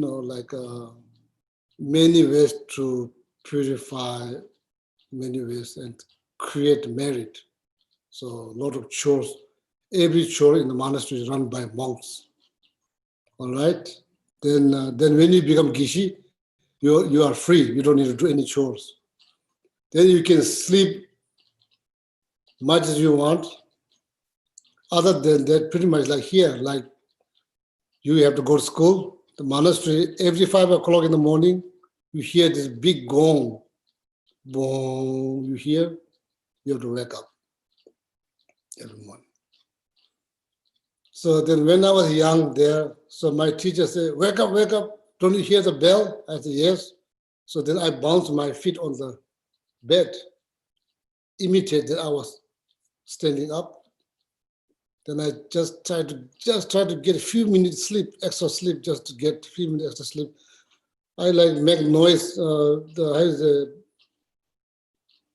many ways to purify, many ways and create merit. So a lot of chores. Every chore in the monastery is run by monks. All right. Then when you become gishi, you are free. You don't need to do any chores. Then you can sleep much as you want. Other than that, pretty much like here, like you have to go to school. The monastery, every 5 o'clock in the morning, you hear this big gong. Boom, you hear, you have to wake up every morning. So then when I was young there, so my teacher said, wake up, don't you hear the bell? I said, yes. So then I bounced my feet on the bed, imitate that I was standing up. Then I just try to get a few minutes sleep, extra sleep, just to get a few minutes extra sleep. I make noise,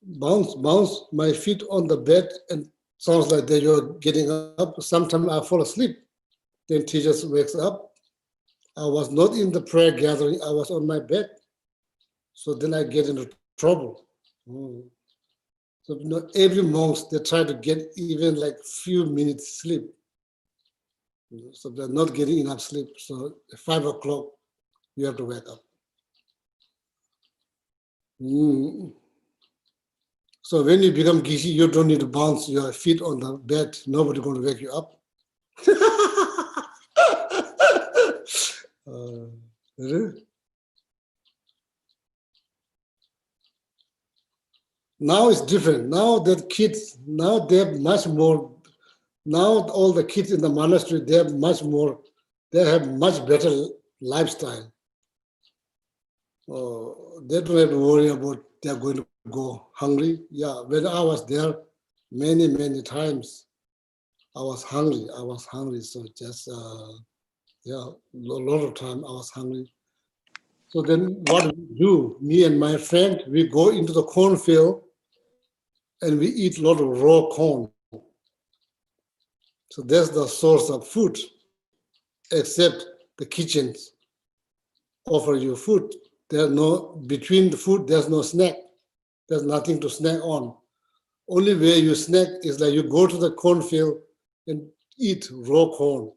bounce my feet on the bed, and sounds like that you're getting up. Sometimes I fall asleep. Then teacher wakes up. I was not in the prayer gathering. I was on my bed. So then I get into trouble. So every monk, they try to get even like few minutes sleep. So they're not getting enough sleep. So at 5 o'clock, you have to wake up. So when you become gishi, you don't need to bounce your feet on the bed. Nobody's going to wake you up. Now it's different. Now that kids, now they're much more, now all the kids in the monastery, they have much better lifestyle. They don't have to worry about they're going to go hungry. Yeah, when I was there many times, I was hungry. So just, yeah, a lot of time I was hungry. So then what we do, me and my friend, we go into the cornfield and we eat a lot of raw corn. So that's the source of food, except the kitchens offer you food. There's no, between the food, there's no snack. There's nothing to snack on. Only way you snack is like you go to the cornfield and eat raw corn.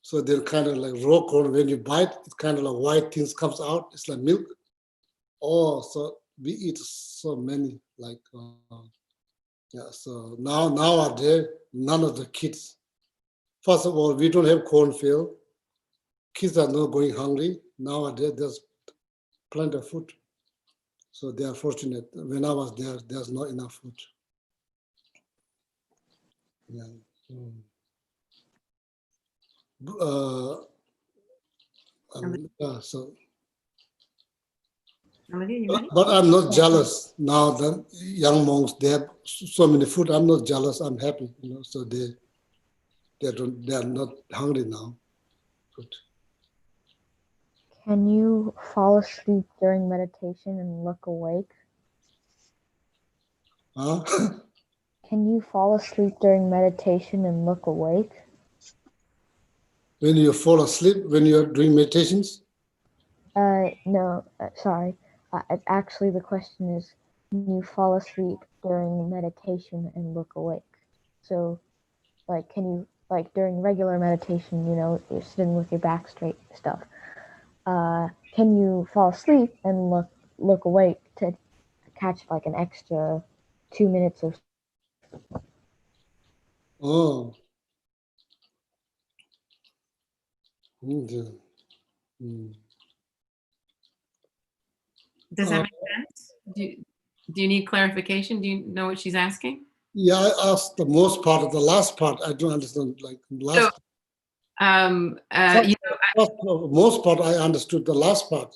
So they're kind of like raw corn. When you bite, it's kind of like white things comes out. It's like milk. Oh, so we eat so many. Like, yeah. So nowadays, none of the kids. First of all, we don't have cornfield. Kids are not going hungry. Nowadays, there's plenty of food. So they are fortunate. When I was there, there's not enough food. Yeah. Yeah, so, Olivia, you ready? but I'm not jealous now that young monks, they have so many food. I'm not jealous. I'm happy, so they are not hungry now. Good. Can you fall asleep during meditation and look awake? Huh? Can you fall asleep during meditation and look awake? When you fall asleep, when you're doing meditations? No, sorry. Actually, the question is, can you fall asleep during meditation and look awake? So, like, can you, like, during regular meditation, you're sitting with your back straight stuff. Can you fall asleep and look awake to catch like an extra 2 minutes of? Oh. Okay. Does that make sense? Do you need clarification? Do you know what she's asking? Yeah, I asked the most part of the last part. I don't understand. Like last. Most part I understood. The last part.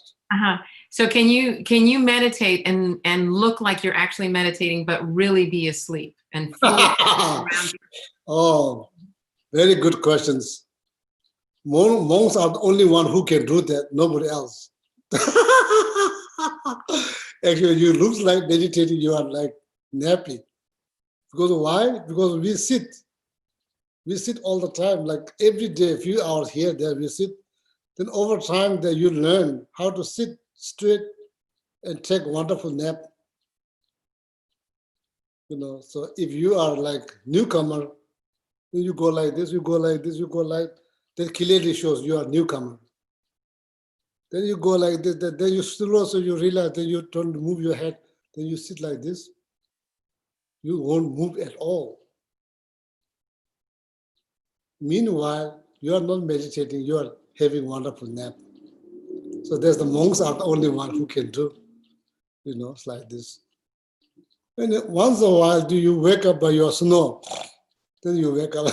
So can you meditate and look like you're actually meditating, but really be asleep and around you? Oh, very good questions. Monks are the only one who can do that. Nobody else. Actually, you look like meditating. You are like nappy. Because why? Because we sit all the time, like every day, a few hours here, there we sit. Then over time, that you learn how to sit straight and take wonderful nap. So if you are like newcomer, then you go like this, you go like this, you go like that clearly shows you are newcomer. Then you go like this, then you still also you realize that you don't move your head, then you sit like this. You won't move at all. Meanwhile, you are not meditating, you are having wonderful nap. So there's the monks are the only one who can do, it's like this. And once in a while, do you wake up by your snore? Then you wake up.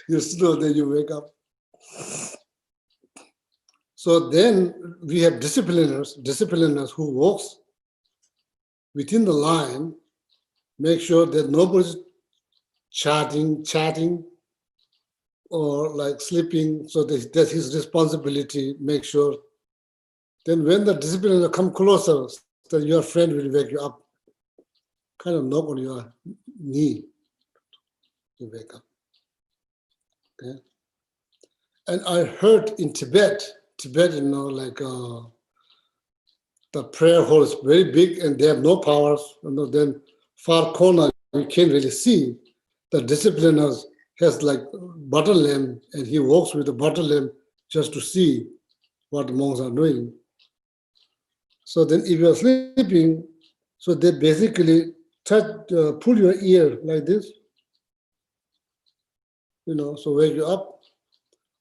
You snore, then you wake up. So then we have discipliners who walks within the line, make sure that nobody's chatting, or like sleeping. So that's his responsibility. Make sure. Then when the discipliner come closer, then your friend will wake you up. Kind of knock on your knee. You wake up. Okay. And I heard in Tibet, like the prayer hall is very big and they have no powers. Then far corner you can't really see. The discipliners has like butter lamp and he walks with the butter lamp just to see what the monks are doing. So then if you're sleeping, so they basically pull your ear like this, so wake you up.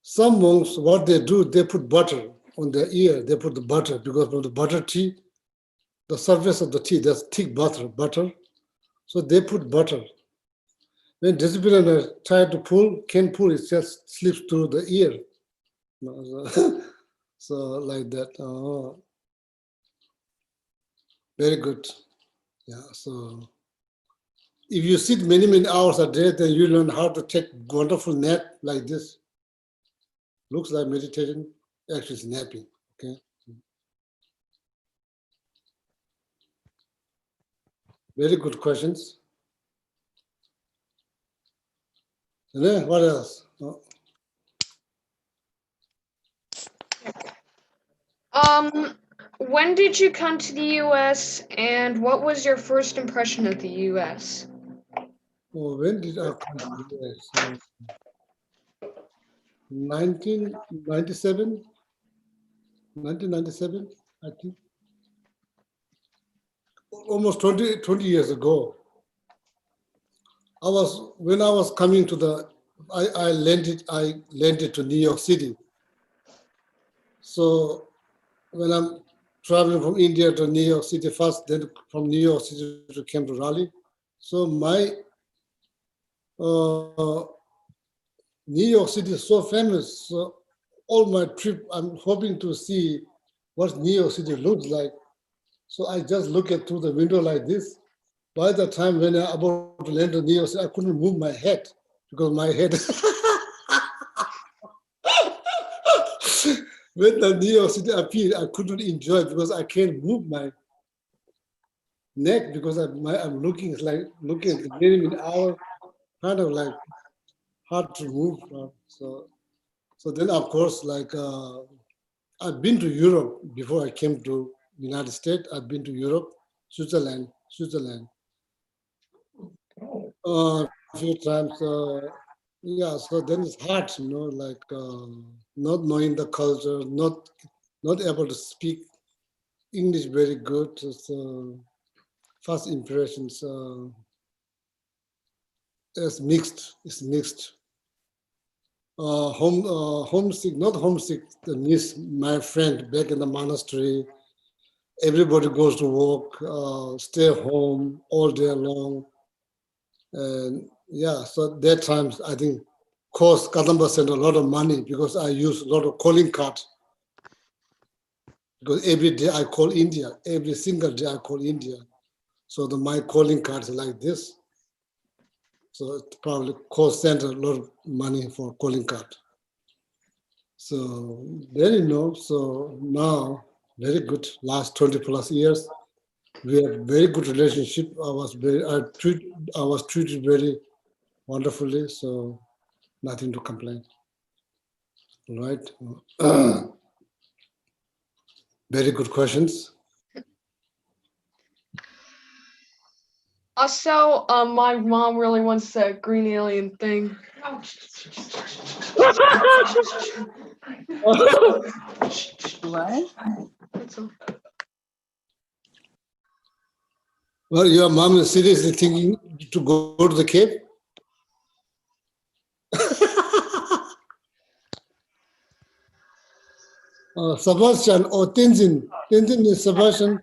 Some monks, what they do, they put butter on their ear. They put the butter because from the butter tea, the surface of the tea, there's thick butter. So they put butter. When discipliners try to pull, can't pull, it just slips through the ear. So like that. Oh, very good. Yeah. So if you sit many hours a day, then you learn how to take wonderful nap like this. Looks like meditation, actually it's napping. Okay. Very good questions. And then what else? Oh, When did you come to the US and what was your first impression of the US? oh, when did I come to the US? 1997, 1997, I think. Almost 20 years ago. When I was coming to I landed to New York City. So when I'm traveling from India to New York City first, then from New York City came to Raleigh. So my New York City is so famous. So all my trip, I'm hoping to see what New York City looks like. So I just look at through the window like this. By the time when I about to land in New York City, I couldn't move my head because my head. When the New York City appeared, I couldn't enjoy it because I can't move my neck because I'm looking, it's like looking at the minimum hour, kind of like hard to move. So then of course, like I've been to Europe before I came to United States. I've been to Europe, Switzerland. A few times. Yeah, so then it's hard, like not knowing the culture, not able to speak English very good. So first impressions is mixed. It's mixed. Homesick, not homesick. The miss my friend back in the monastery. Everybody goes to work, stay home all day long. And yeah, so that times I think cost Kadamba sent a lot of money because I use a lot of calling cards. Because every day I call India, every single day I call India. So my calling cards are like this. So it probably cost sent a lot of money for calling card. So then so now very good. Last 20 plus years, we have very good relationship. I was treated very wonderfully. So nothing to complain. Right. Very good questions. Also, my mom really wants that green alien thing. What? Well, your mom is seriously thinking to go to the cave? Sebastian or Tenzin. Tenzin is Sebastian.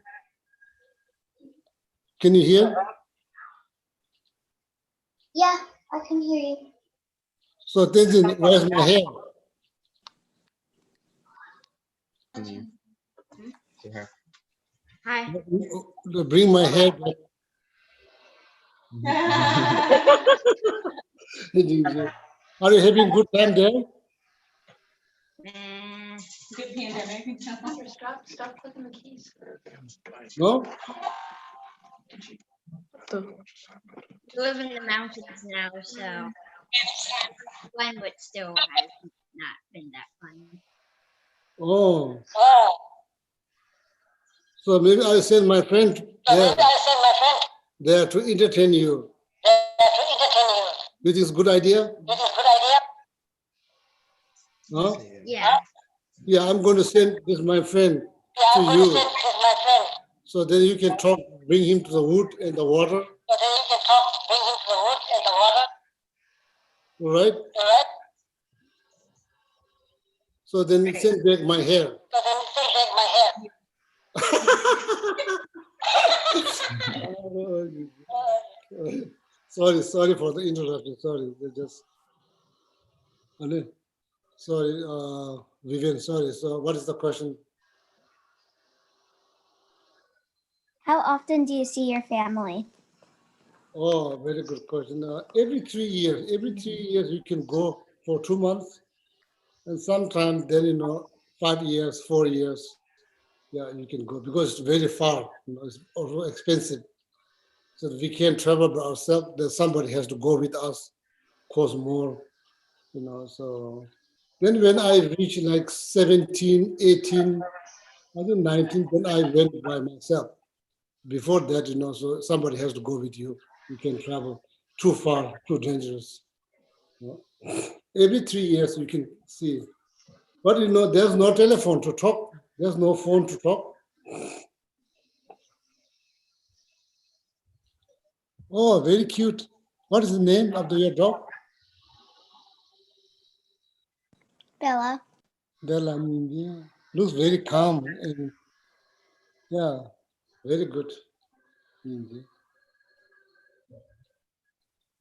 Can you hear? Yeah, I can hear you. So Tenzin, where's my hair? Hi. Bring my hair back. Are you having good time there? Good pandemic. Stop clicking the keys. No? We live in the mountains now, so fun, but still has not been that fun. Oh. So maybe I send my friend there to entertain you. Which is good idea? No? Yeah. Yeah, I'm going to send this my friend to you. So then you can talk, bring him to the wood and the water. All right? So then send back my hair. Sorry for the interruption. Sorry, they just. Sorry. Vivian, sorry. So what is the question? How often do you see your family? Oh, very good question. Every 3 years, you can go for 2 months, and sometimes then 5 years, 4 years, yeah, you can go because it's very far. It's also expensive, so we can't travel by ourselves. Then somebody has to go with us, cost more, So then when I reach like 17, 18, I think 19, then I went by myself. Before that, so somebody has to go with you. You can travel too far, too dangerous. Every 3 years you can see. But there's no telephone to talk. There's no phone to talk. Oh, very cute. What is the name of your dog? Bella. Bella. Yeah. Looks very calm and yeah, very good.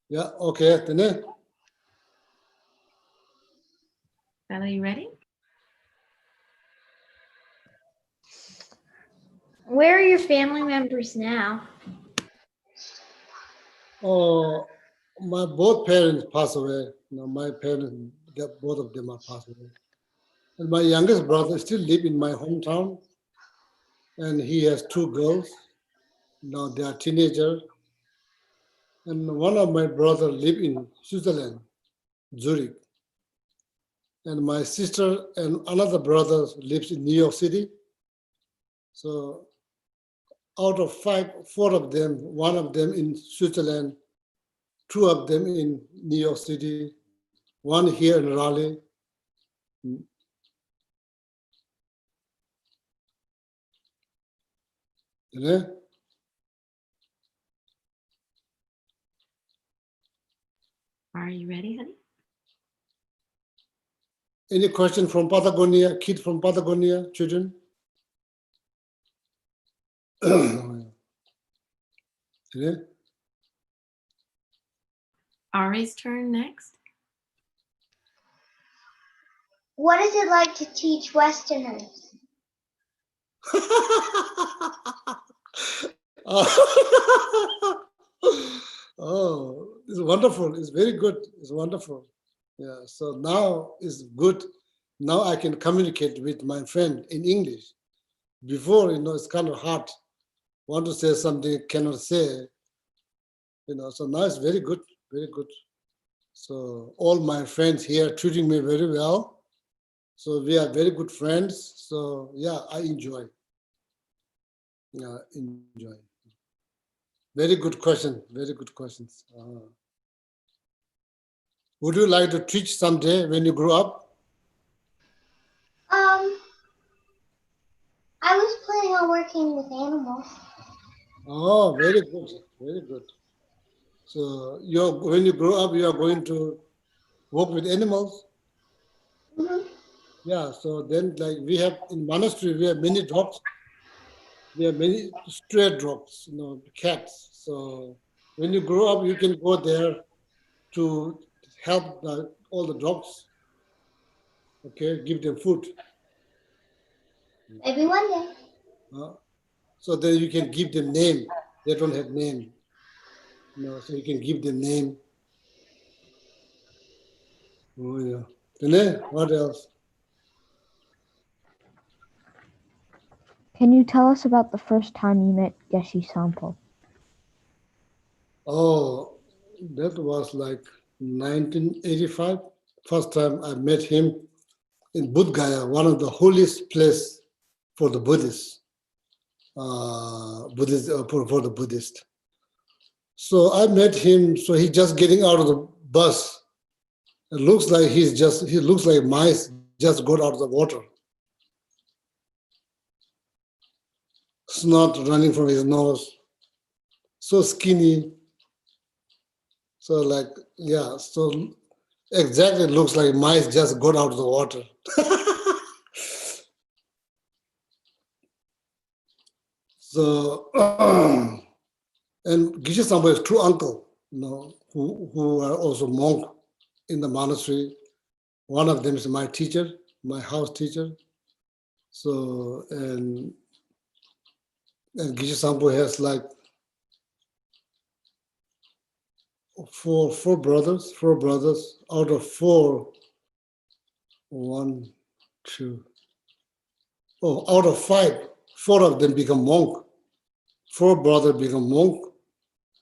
Yeah, okay. Tene. Bella, you ready? Where are your family members now? Oh, my both parents passed away. My parents, both of them are passed away. And my youngest brother still live in my hometown, and he has two girls. Now they are teenagers. And one of my brother live in Switzerland, Zurich. And my sister and another brother lives in New York City. So out of five, four of them, one of them in Switzerland, two of them in New York City, one here in Raleigh. Are you ready, honey? Any question from Patagonia, kid from Patagonia, children? Yeah. Ari's turn next. What is it like to teach Westerners? Oh, it's wonderful. It's very good. It's wonderful. Yeah. So now it's good. Now I can communicate with my friend in English. Before, it's kind of hard. Want to say something, cannot say. So now it's very good. Very good. So all my friends here treating me very well. So we are very good friends. So yeah, I enjoy. Yeah, enjoy. Very good question. Very good questions. Would you like to teach someday when you grow up? I was planning on working with animals. Oh, very good. Very good. So when you grow up, you are going to work with animals? Mm-hmm. Yeah, so then like we have in monastery, we have many dogs. We have many stray dogs, cats. So when you grow up, you can go there to help all the dogs. Okay, give them food. Maybe one day. So then you can give them name. They don't have name. So you can give them name. Oh yeah. Then what else? Can you tell us about the first time you met Geshe Sampo? Oh, that was like 1985. First time I met him in Bodh Gaya, one of the holiest place for the Buddhists. For the Buddhist. So I met him. So he's just getting out of the bus. It looks like he looks like mice just got out of the water. Snot running from his nose. So skinny. So like, yeah, so exactly looks like mice just got out of the water. So, and Geshe Sampo is true uncle, who are also monk in the monastery. One of them is my teacher. my house teacher. So, and Geshe Sampo has like four brothers. Out of four, one, two. Oh, out of five, four of them become monk. Four brothers become monk.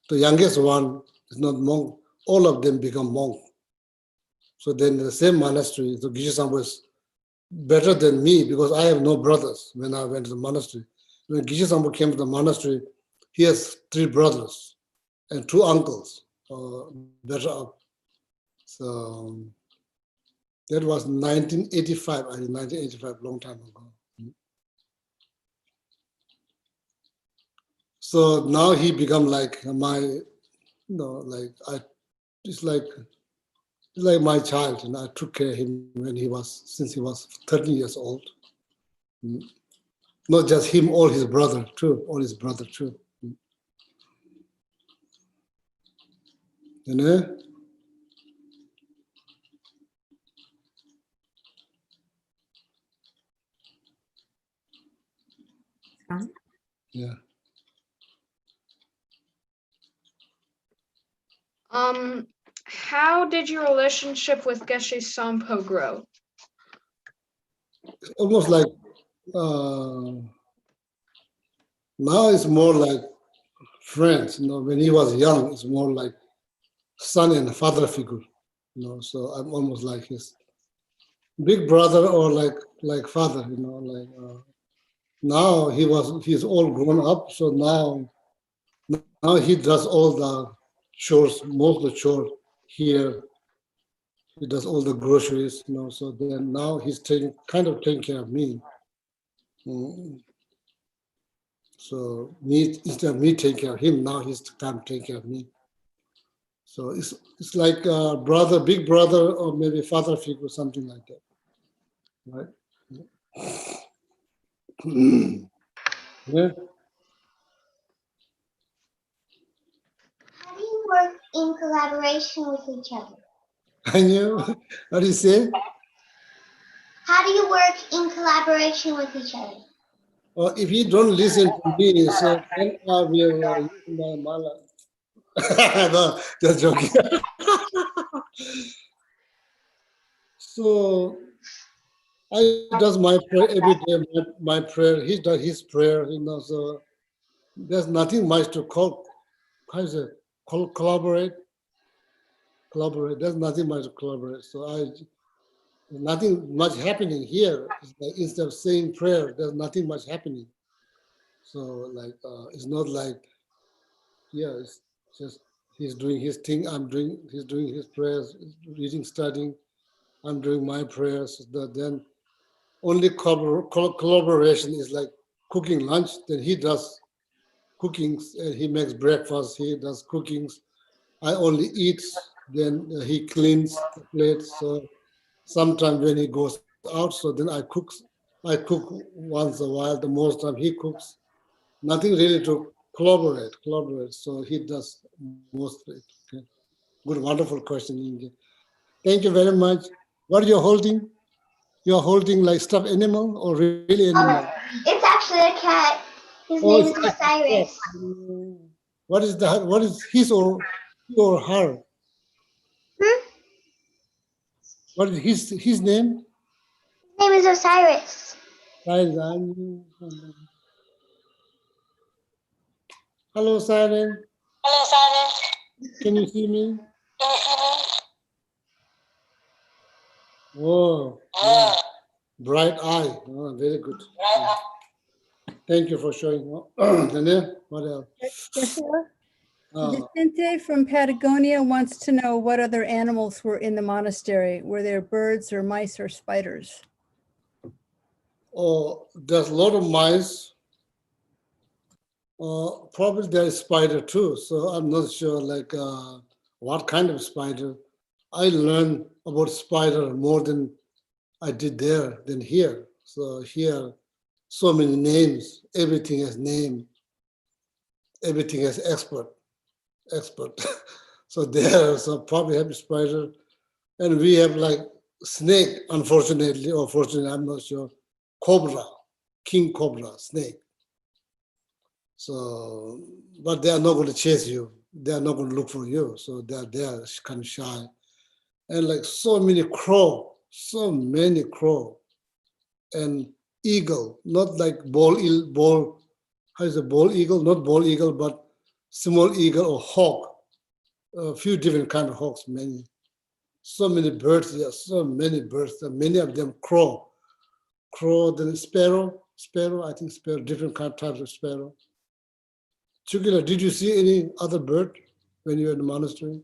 The youngest one is not monk. All of them become monk. So then the same monastery, so Geshe Sampo is better than me because I have no brothers when I went to the monastery. When Geshe Sampo came to the monastery, he has three brothers and two uncles, better up. So that was 1985, I think 1985, long time ago. So now he become like my, it's like my child, and I took care of him since he was 13 years old. Not just him, all his brother too. You know? Yeah. How did your relationship with Geshe Sampo grow? It's almost like now it's more like friends. When he was young, it's more like son and father figure. So I'm almost like his big brother or like father. Now he's all grown up. So now he does all the chores, most of the chores here. He does all the groceries. So then now he's kind of taking care of me. So instead of me taking care of him, now he's kind of taking care of me. So it's like brother, big brother, or maybe father figure, something like that, right? Yeah. How do you work in collaboration with each other? I knew. What do you say? How do you work in collaboration with each other? If you don't listen to me, so then I will use my mala. No, just joking. So I does my prayer every day. My prayer. He does his prayer. So there's nothing much to how is it? Collaborate. There's nothing much to collaborate. So nothing much happening here. It's like instead of saying prayer, there's nothing much happening. So it's not like, it's just he's doing his thing. He's doing his prayers, reading, studying. I'm doing my prayers. Then only collaboration is like cooking lunch. Then he does cookings and he makes breakfast. He does cookings. I only eat. Then he cleans the plates. So sometimes when he goes out, so then I cook once a while. The most time he cooks. Nothing really to collaborate. So he does most of it. Okay. Good, wonderful question, Inge. Thank you very much. What are you holding? You're holding like stuffed animal or really animal? It's actually a cat. His name is Osiris. What is his or her? What is his name? His name is Osiris. Hello, Siren. Hello, Simon. Can you see me? Can you see me? Oh, yeah. Bright eye. Oh, very good. Right. Thank you for showing. Daniel, what else? Joshua, Uh, Vicente from Patagonia wants to know what other animals were in the monastery. Were there birds or mice or spiders? there's a lot of mice. Probably there is spider too. So I'm not sure what kind of spider. I learned about spider more than I did there than here. So here, so many names. Everything has name. Everything has expert. So there, so probably have spider, and we have like snake, unfortunately or fortunately, I'm not sure, cobra, king cobra, snake. So, but they are not going to chase you. They are not going to look for you. So they are there, kind of shy. And like so many crow, and eagle, not like ball, how is it, ball eagle, not ball eagle, but small eagle or hawk, a few different kind of hawks, many. So many birds, there are so many birds, and many of them crow, then sparrow, I think sparrow, different types of sparrow. Chukila, did you see any other bird when you were in the monastery?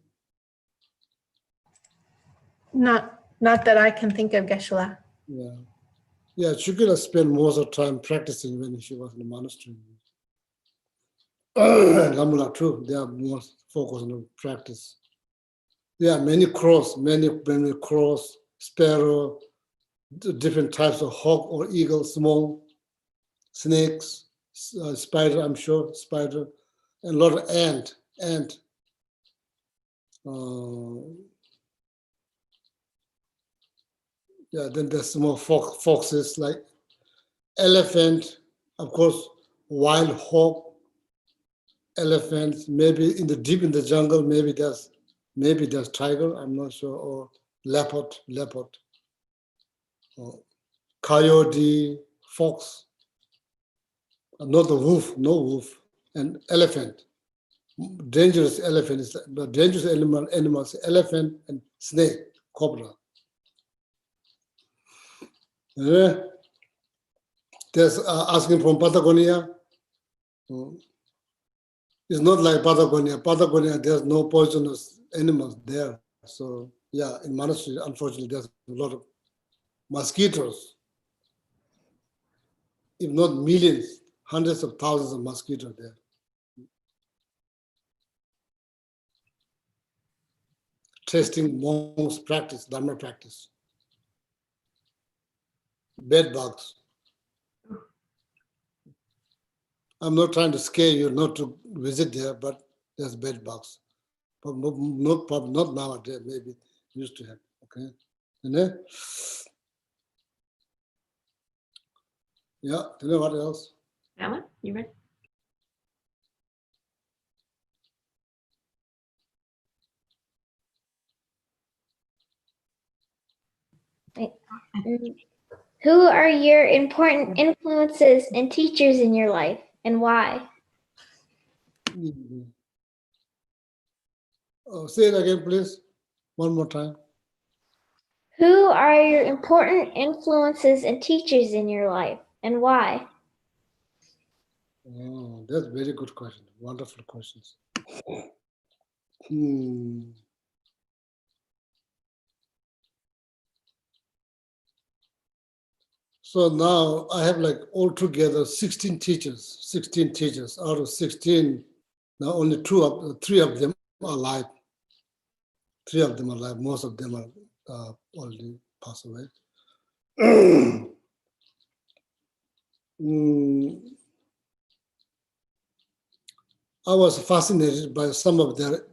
Not that I can think of, Geshe-la. Yeah. Yeah, Chukila spent most of the time practicing when she was in the monastery. And Lamula too, they are more focused on the practice. There are many crows, many crows, sparrow, different types of hawk or eagle, small snakes, spider, I'm sure, spider, and a lot of ant. Yeah, then there's small foxes like elephant, of course, wild hawk, elephants, maybe in the deep in the jungle, maybe there's tiger, I'm not sure, or leopard, or coyote, fox, not the wolf, no wolf, and elephant. Dangerous elephant is the dangerous animals, elephant and snake, cobra. There's asking from Patagonia. It's not like Patagonia. Patagonia, there's no poisonous animals there. So yeah, in monastery, unfortunately, there's a lot of mosquitoes. If not millions, hundreds of thousands of mosquitoes there. Testing monks' practice, Dharma practice. Bed bugs. I'm not trying to scare you not to visit there, but there's bed bugs. But not nowadays, maybe used to have, okay? And then, yeah, you know what else? Alan, you ready? Who are your important influences and teachers in your life, and why? Oh, say it again, please. One more time. Who are your important influences and teachers in your life, and why? Oh, that's a very good question. Wonderful questions. So now I have like altogether 16 teachers. Out of 16, now only three of them are alive. 3 of them are alive. Most of them are already passed away. I was fascinated by some of their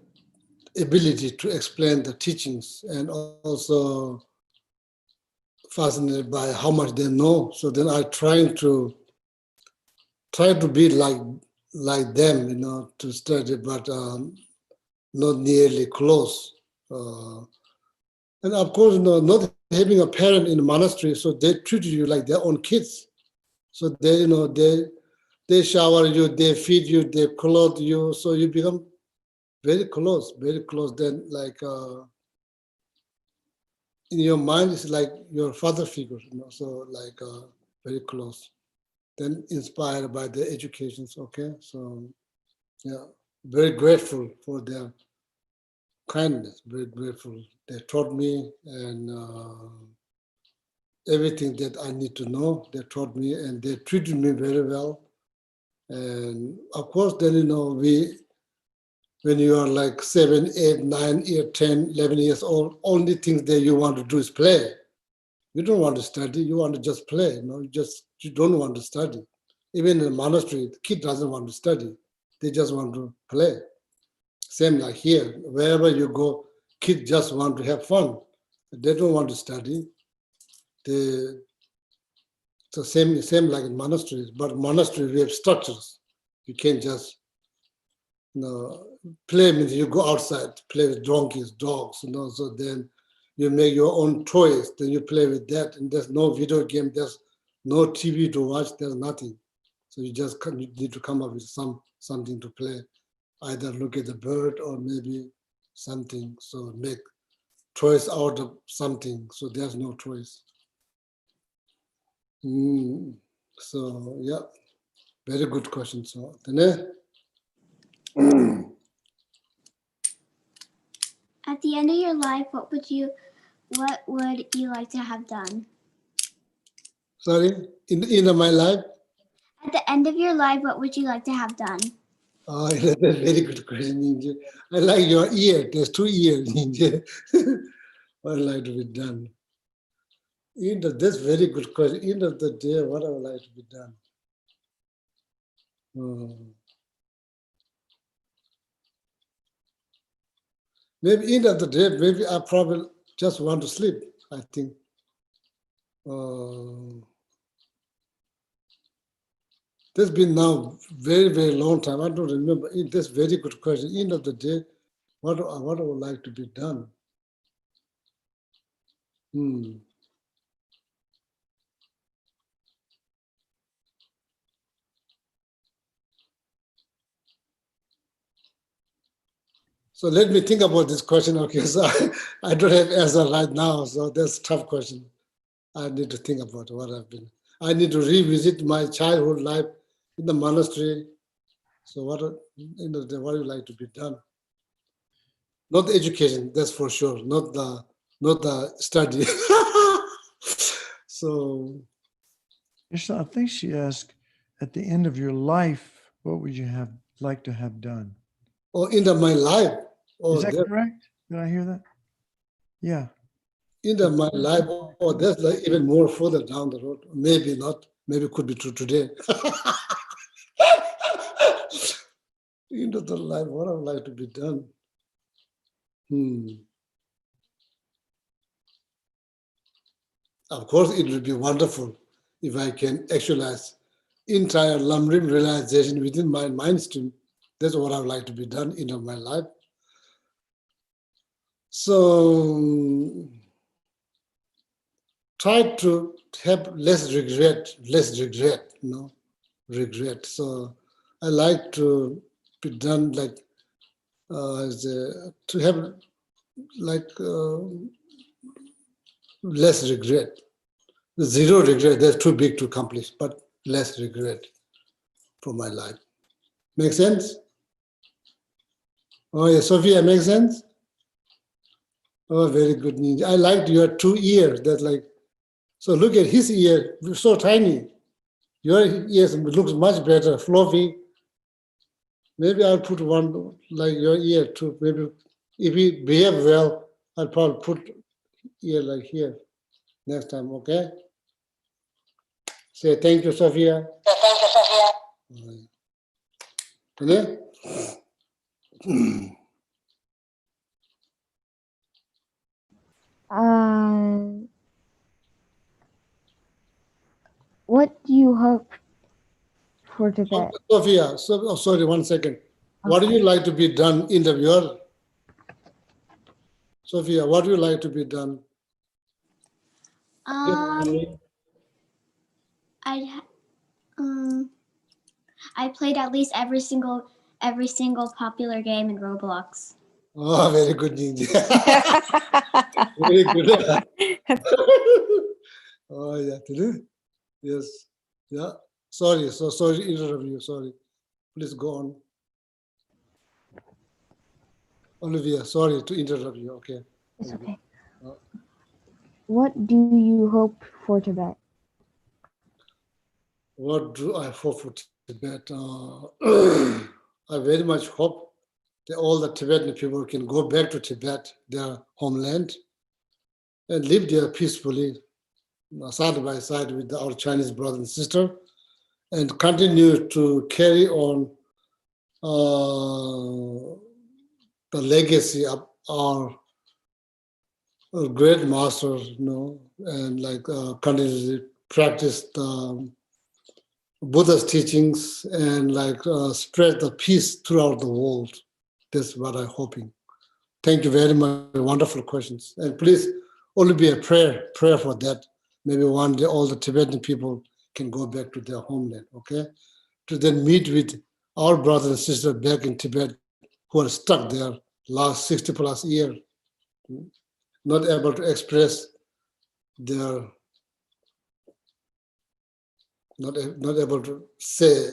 ability to explain the teachings, and also fascinated by how much they know. So then I try to be like them, to study, but not nearly close. And of course, not having a parent in the monastery, so they treat you like their own kids. So they shower you, they feed you, they clothe you, so you become very close. Then, like in your mind, it's like your father figure, so like very close. Then inspired by their educations, okay? So yeah, very grateful for their kindness, very grateful. They taught me, and everything that I need to know, they taught me, and they treated me very well. And of course, then, when you are like 7, 8, 9, 10, 11 years old, only things that you want to do is play. You don't want to study, you want to just play, you don't want to study. Even in a monastery, the kid doesn't want to study. They just want to play. Same like here, wherever you go, kids just want to have fun. They don't want to study. They, it's the same like in monasteries, but monasteries we have structures. You can't just play means you go outside, play with donkeys, dogs, so then you make your own toys, then you play with that, and there's no video game, there's no TV to watch, there's nothing. So you need to come up with something to play, either look at the bird or maybe something, so make toys out of something, so there's no toys. So yeah, very good question. So At the end of your life, what would you like to have done? sorry, in my life. At the end of your life, what would you like to have done? Oh, that's a very good question, Ninja. I like your ear. There's 2 ears, Ninja. What would like to be done? That's very good question. End of the day, what I would like to be done? Maybe end of the day, maybe I probably just want to sleep, I think. That's been now very, very long time. I don't remember. That's very good question. End of the day, what I would like to be done? So let me think about this question. Okay, so I don't have answer right now. So that's a tough question. I need to think about what I've been. I need to revisit my childhood life in the monastery. So what would you like to be done? Not the education, that's for sure. Not the study. So Yes, I think she asked, at the end of your life, what would you have like to have done? end of my life. Is that correct? Did I hear that? Yeah. End of my life. That's like even more further down the road. Maybe not. Maybe it could be true today. End of the life, what I would like to be done? Of course, it would be wonderful if I can actualize entire Lamrim realization within my mind stream. That's what I would like to be done in my life. So try to have less regret, regret. So I like to be done like to have like less regret. Zero regret, that's too big to accomplish, but less regret for my life. Make sense? Oh yeah, Sophia, make sense? Oh, very good, Ninja. I liked your 2 ears. That's like, so look at his ear, so tiny. Your ears looks much better, fluffy. Maybe I'll put one like your ear too. Maybe if you behave well, I'll probably put ear like here next time, okay? Say thank you, Sophia. Thank you, Sophia. Okay? What do you hope for Tibet? Sophia, sorry, 1 second. What do you like to be done in the world? Sophia, what do you like to be done? I played at least every single popular game in Roblox. Oh, very good, Ninja. Very good. Oh, yeah. Yes. Yeah. Sorry. So sorry to interrupt you. Sorry. Please go on. Olivia, sorry to interrupt you. Okay. It's okay. What do you hope for Tibet? What do I hope for Tibet? I very much hope that all the Tibetan people can go back to Tibet, their homeland, and live there peacefully, side by side with our Chinese brother and sister, and continue to carry on the legacy of our a great master, and like continuously practice Buddha's teachings and like spread the peace throughout the world. That's what I'm hoping. Thank you very much. Wonderful questions. And please only be a prayer for that. Maybe one day all the Tibetan people can go back to their homeland, okay? To then meet with our brothers and sisters back in Tibet who are stuck there last 60 plus years, not able to express their, not able to say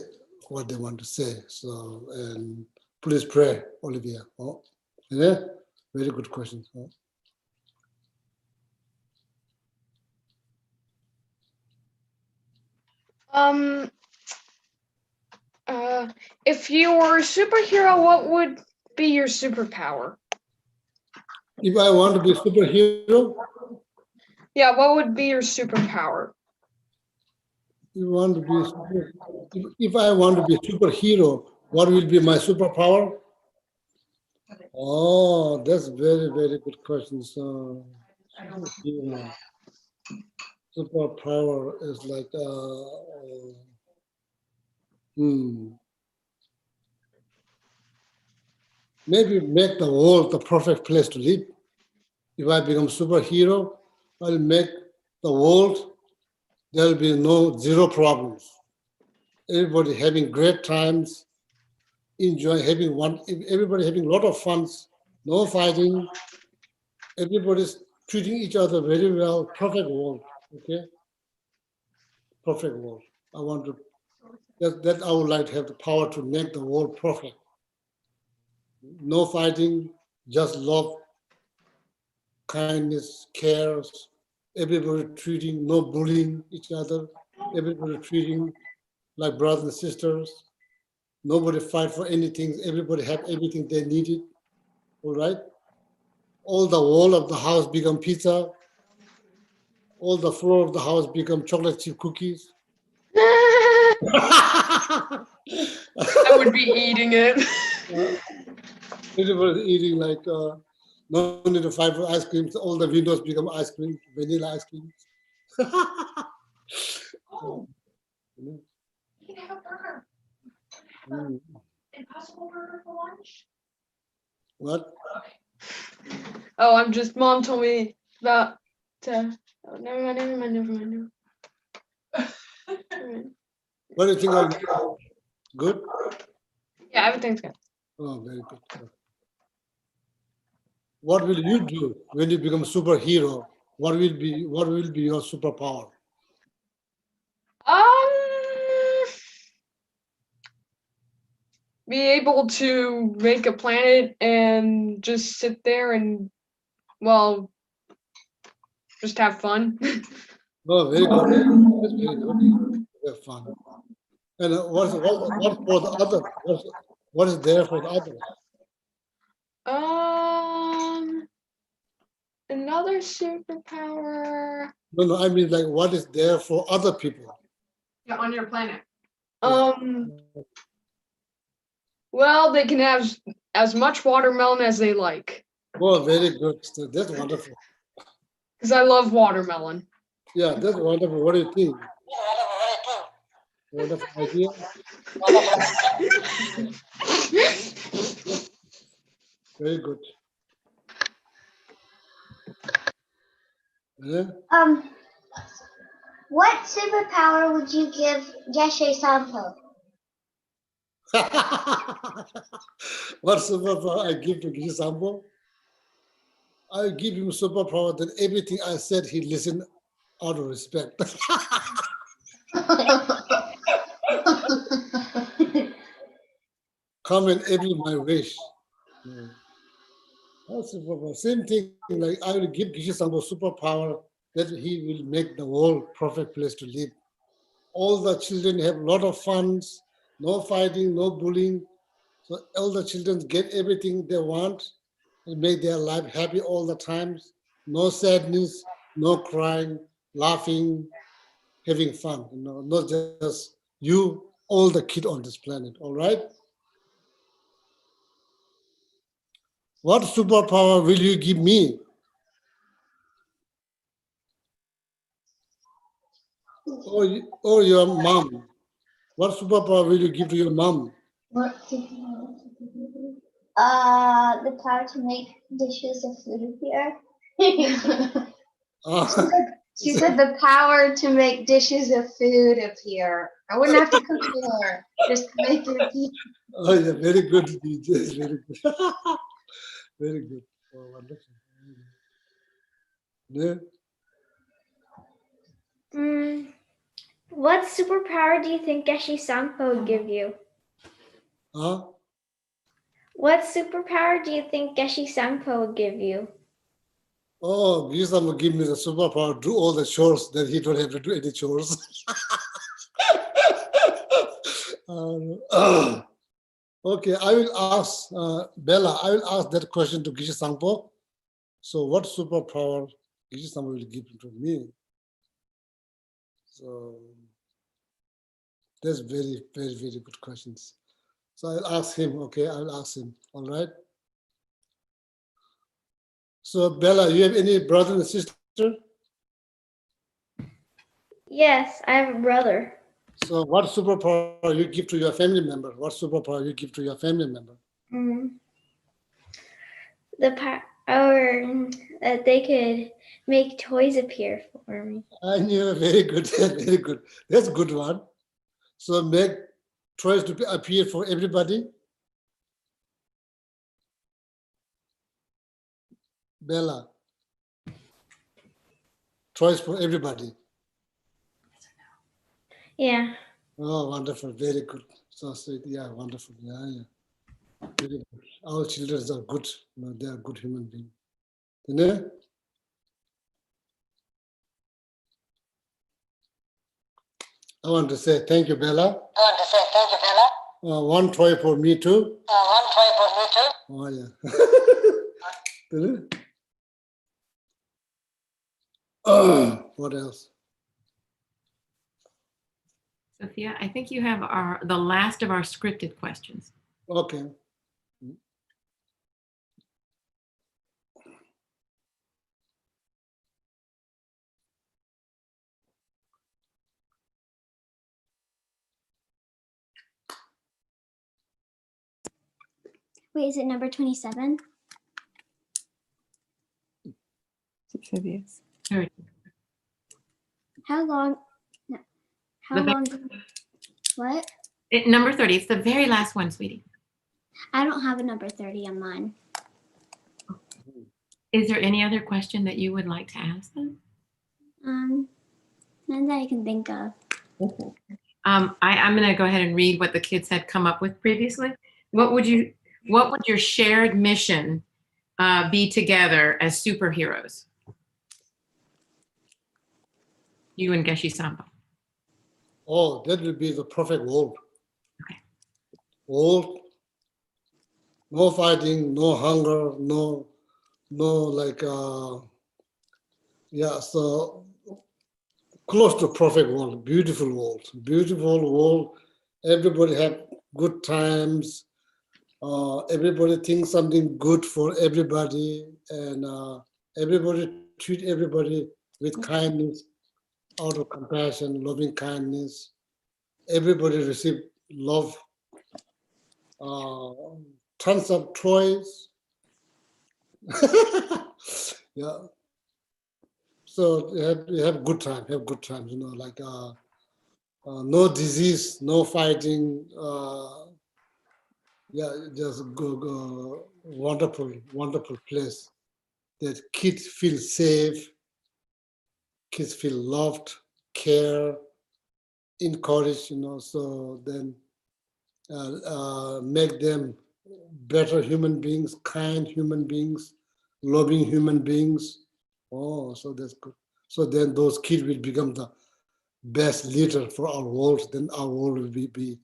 what they want to say. So, and please pray, Olivia. Oh, yeah, very good question. Oh. Um, if you were a superhero, what would be your superpower? If I want to be a superhero, Yeah, what would be your superpower? you want to be if I want to be a superhero, what will be my superpower? Oh, that's very, very good question. So, superpower is like, maybe make the world the perfect place to live. If I become superhero, I'll make the world, there'll be zero problems. Everybody having great times, everybody having a lot of fun, no fighting, everybody's treating each other very well, perfect world, okay? Perfect world. I want to, that I would like to have the power to make the world perfect. No fighting, just love, kindness, cares, everybody treating, no bullying each other, everybody treating like brothers and sisters. Nobody fight for anything, everybody have everything they needed, all right? All the wall of the house become pizza, all the floor of the house become chocolate chip cookies. I would be eating it. Everybody eating like, no need to fight for ice cream, all the windows become ice cream, vanilla ice cream. You can have a burger. Impossible burger for lunch? What? Oh, Mom told me about, oh, never mind. What do you think of good? Yeah, everything's good. Oh, very good. What will you do when you become a superhero? What will be your superpower? Be able to make a planet and just sit there and, well, just have fun. Oh, very good. That's very good. Have fun. And what's for the other? What is there for the others? Another superpower. No, I mean like what is there for other people? Yeah, on your planet. Well, they can have as much watermelon as they like. Oh, very good. So that's wonderful. Because I love watermelon. Yeah, that's wonderful. What do you think? Wonderful idea. Very good. Yeah. What superpower would you give Geshe Sampo? What superpower I give to Gishi Sampo? I give him superpower that everything I said he listened out of respect. Come and every my wish. That's superpower. Same thing, like I will give Gishi Sampo superpower that he will make the world perfect place to live. All the children have a lot of fun, no fighting, no bullying. So all the children get everything they want and make their life happy all the times. No sadness, no crying, laughing, having fun. Not just you, all the kids on this planet. All right. What superpower will you give me? or your mom. What superpower will you give to your mom? What superpower? The power to make dishes of food appear. She said the power to make dishes of food appear. I wouldn't have to cook more, just make it appear. Oh, yeah, very good, DJ. Very good. Very good. Oh, wonderful. Yeah. What superpower do you think Geshe Sangpo would give you? Huh? What superpower do you think Geshe Sangpo would give you? Oh, Gisam will give me the superpower, do all the chores, then he don't have to do any chores. Okay, I will ask Bella, I will ask that question to Gishi Sangpo. So what superpower Gishi Sangpo will give to me? So that's very, very, very good questions. So I'll ask him, okay, I'll ask him, all right? So Bella, you have any brother and sister? Yes, I have a brother. So what superpower you give to your family member? What superpower you give to your family member? The power that they could make toys appear for me. I knew, very good, very good. That's a good one. So make toys to appear for everybody. Bella, toys for everybody. Yeah. Oh, wonderful, very good. So sweet, yeah, wonderful, yeah, yeah. Very good. Our children are good, you know, they are good human beings. You know? I want to say thank you, Bella. One toy for me too. Oh, yeah. You know? What else? Sophia, I think you have the last of our scripted questions. Okay. Wait, is it number 27? Third. How long? No. How The long? What? Number 30, it's the very last one, sweetie. I don't have a number 30 on mine. Is there any other question that you would like to ask them? None that I can think of. I'm going to go ahead and read what the kids had come up with previously. What would your shared mission be together as superheroes? You and Geshe Sangpo. Oh, that would be the perfect world. Okay. World, no fighting, no hunger, no like, yeah, so close to perfect world, beautiful world. Everybody have good times. Everybody thinks something good for everybody, and everybody treat everybody with kindness, out of compassion, loving kindness. Everybody receive love, tons of toys. Yeah. So you have good time, you know, like no disease, no fighting. Yeah, just go, wonderful place that kids feel safe, kids feel loved, care, encouraged, you know, so then make them better human beings, kind human beings, loving human beings. Oh, so that's good. So then those kids will become the best leader for our world, then our world will be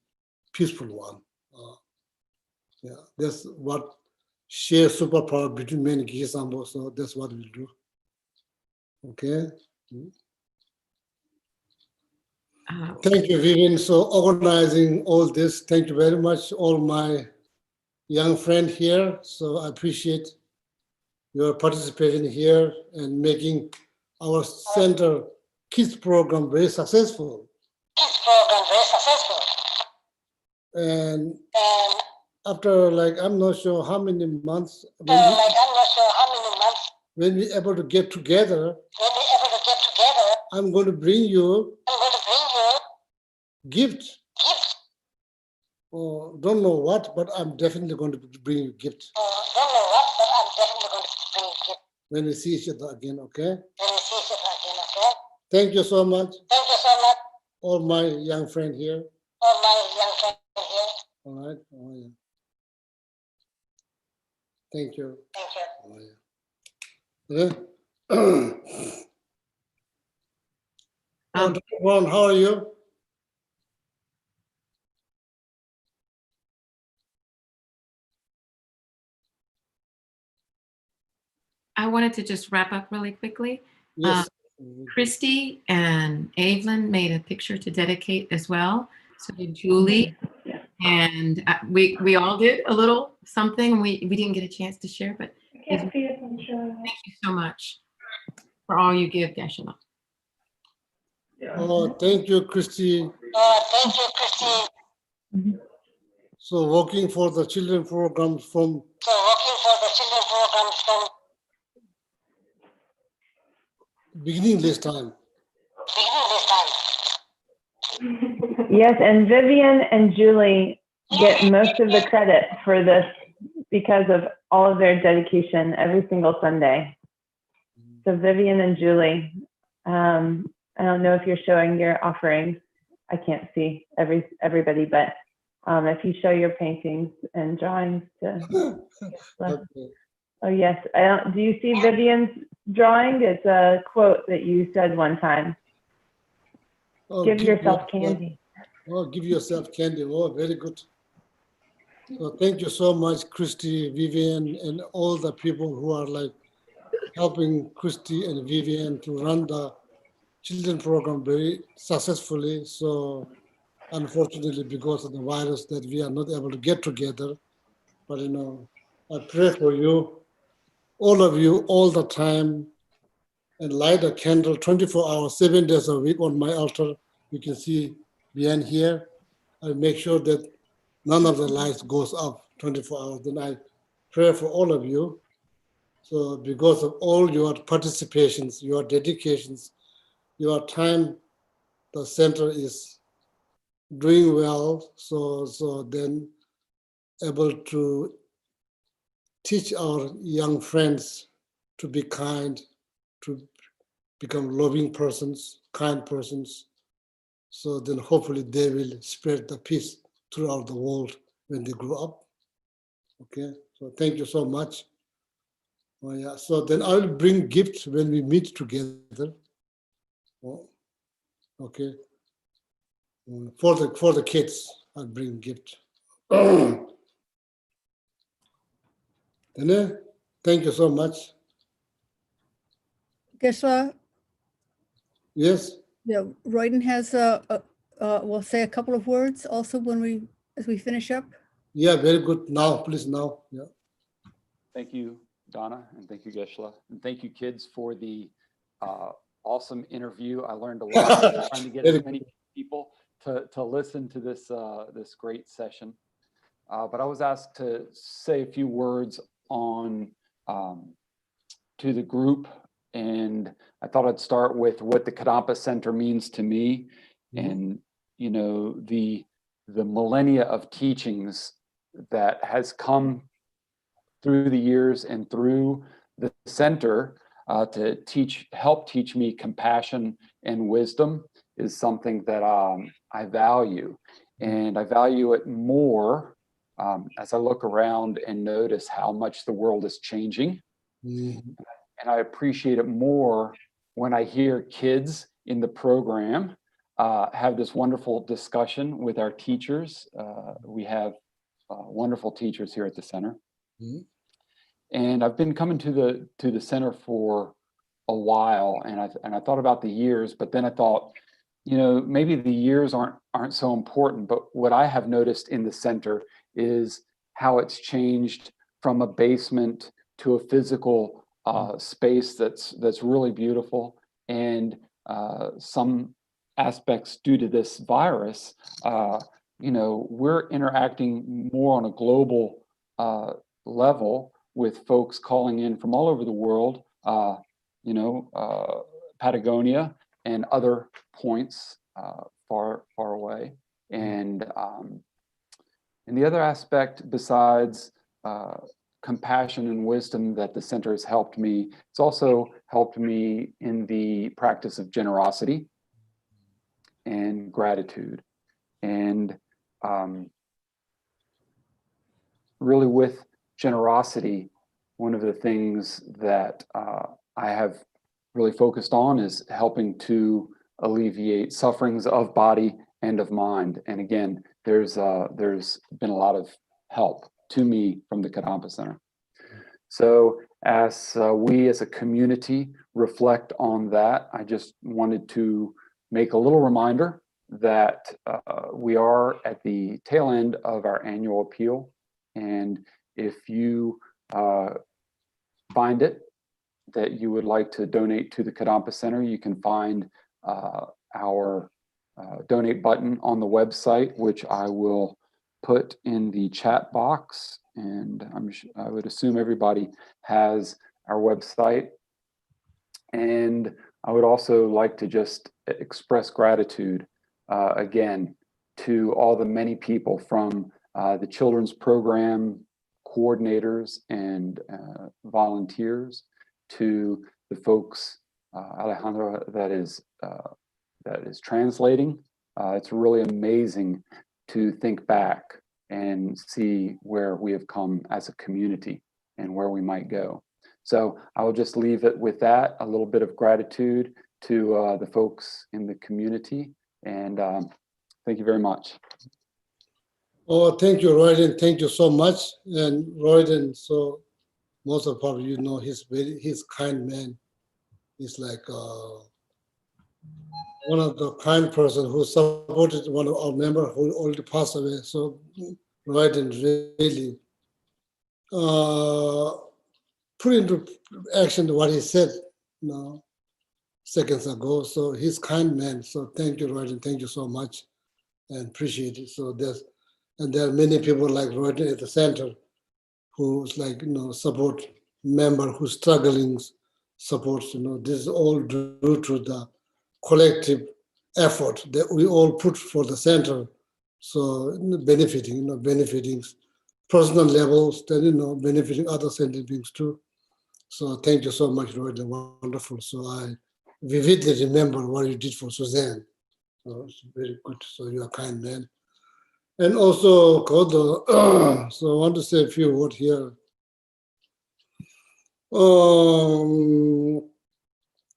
peaceful one. Yeah, that's what share superpower between me and Gishi Sangpo, so that's what we'll do. Okay. Thank you, Vivian, so organizing all this. Thank you very much, all my young friend here. So I appreciate your participation here and making our center kids program very successful. Kids program very successful. And And after like, I'm not sure how many months, I'm not sure how many months, when we able to get together, when we able to get together, I'm going to bring you I'm going to bring you gift. gifts. Oh, don't know what, but I'm definitely going to bring you gift Don't know what, but I'm definitely going to bring you gifts when we see each other again, okay? when we see each other again, okay? Thank you so much, Thank you so much, all my young friend here. all my young friends here. All right. Oh, yeah. Thank you. Thank you. Oh, yeah. Oh, Dr. Brown, how are you? I wanted to just wrap up really quickly. Yes. Christy and Evelyn made a picture to dedicate as well. So did Julie. And we all did a little something. We didn't get a chance to share, but thank you so much for all you give, Geshe-la. Oh, thank you, Christy. Thank you, Christine. So working for the children programs from So working for the children programs from beginning this time. beginning this time. Yes, and Vivian and Julie get most of the credit for this because of all of their dedication every single Sunday. So Vivian and Julie, I don't know if you're showing your offerings. I can't see everybody, but if you show your paintings and drawings to, Okay. oh yes, do you see Vivian's drawing? It's a quote that you said one time. Oh, Give yourself candy. Oh, give yourself candy. Oh, very good. So thank you so much, Christy, Vivian, and all the people who are like helping Christy and Vivian to run the children program very successfully. So unfortunately, because of the virus that we are not able to get together, but you know, I pray for you, all of you, all the time, and light a candle 24 hours, 7 days a week on my altar. You can see behind here. I make sure that none of the lights goes up 24 hours. Then I pray for all of you. So because of all your participations, your dedications, your time, the center is doing well. So then able to teach our young friends to be kind, to become loving persons, kind persons. So then hopefully they will spread the peace throughout the world when they grow up. Okay, so thank you so much. Oh, yeah. So then I will bring gifts when we meet together. Oh, okay. For the kids, I'll bring gift. Thank you so much. Geshe-la, Yes. yeah, Royden has will say a couple of words also as we finish up. Yeah, very good. Now, please now. Yeah. Thank you, Donna, and thank you, Geshe-la, and thank you, kids, for the awesome interview. I learned a lot. Trying to get as many people to listen to this this great session. But I was asked to say a few words on to the group, and I thought I'd start with what the Kadampa Center means to me, and you know the millennia of teachings that has come through the years and through the center to help teach me compassion and wisdom is something that I value, and I value it more as I look around and notice how much the world is changing. And I appreciate it more when I hear kids in the program have this wonderful discussion with our teachers. We have wonderful teachers here at the center. And I've been coming to the center for a while, and I thought about the years, but then I thought, you know, maybe the years aren't so important. But what I have noticed in the center is how it's changed from a basement to a physical space that's really beautiful. And some aspects due to this virus, we're interacting more on a global level with folks calling in from all over the world, Patagonia and other points far away. And the other aspect besides compassion and wisdom that the center has helped me, it's also helped me in the practice of generosity and gratitude. And really with generosity, one of the things that I have really focused on is helping to alleviate sufferings of body and of mind. And again, there's been a lot of help to me from the Kadampa Center. So as we as a community reflect on that, I just wanted to make a little reminder that we are at the tail end of our annual appeal. And if you find it that you would like to donate to the Kadampa Center, you can find our donate button on the website, which I will put in the chat box. And I would assume everybody has our website. And I would also like to just express gratitude again to all the many people from the children's program coordinators and volunteers, to the folks, Alejandro, that is translating. It's really amazing to think back and see where we have come as a community and where we might go. So I will just leave it with that, a little bit of gratitude to the folks in the community, and thank you very much. Oh, thank you, Royden. Thank you so much. And Royden, so most of probably he's kind man. He's like one of the kind person who supported one of our member who already passed away. So Royden really put into action what he said, seconds ago. So he's kind man. So thank you, Royden. Thank you so much, and appreciate it. So there are many people like Royden at the center who's like, support member who's struggling, supports, this is all due to the collective effort that we all put for the center. So benefiting personal levels, then, benefiting other center beings too. So thank you so much, Royden, wonderful. So I vividly remember what you did for Suzanne. So it's very good. So you're a kind man. And also, Kodo, so I want to say a few words here.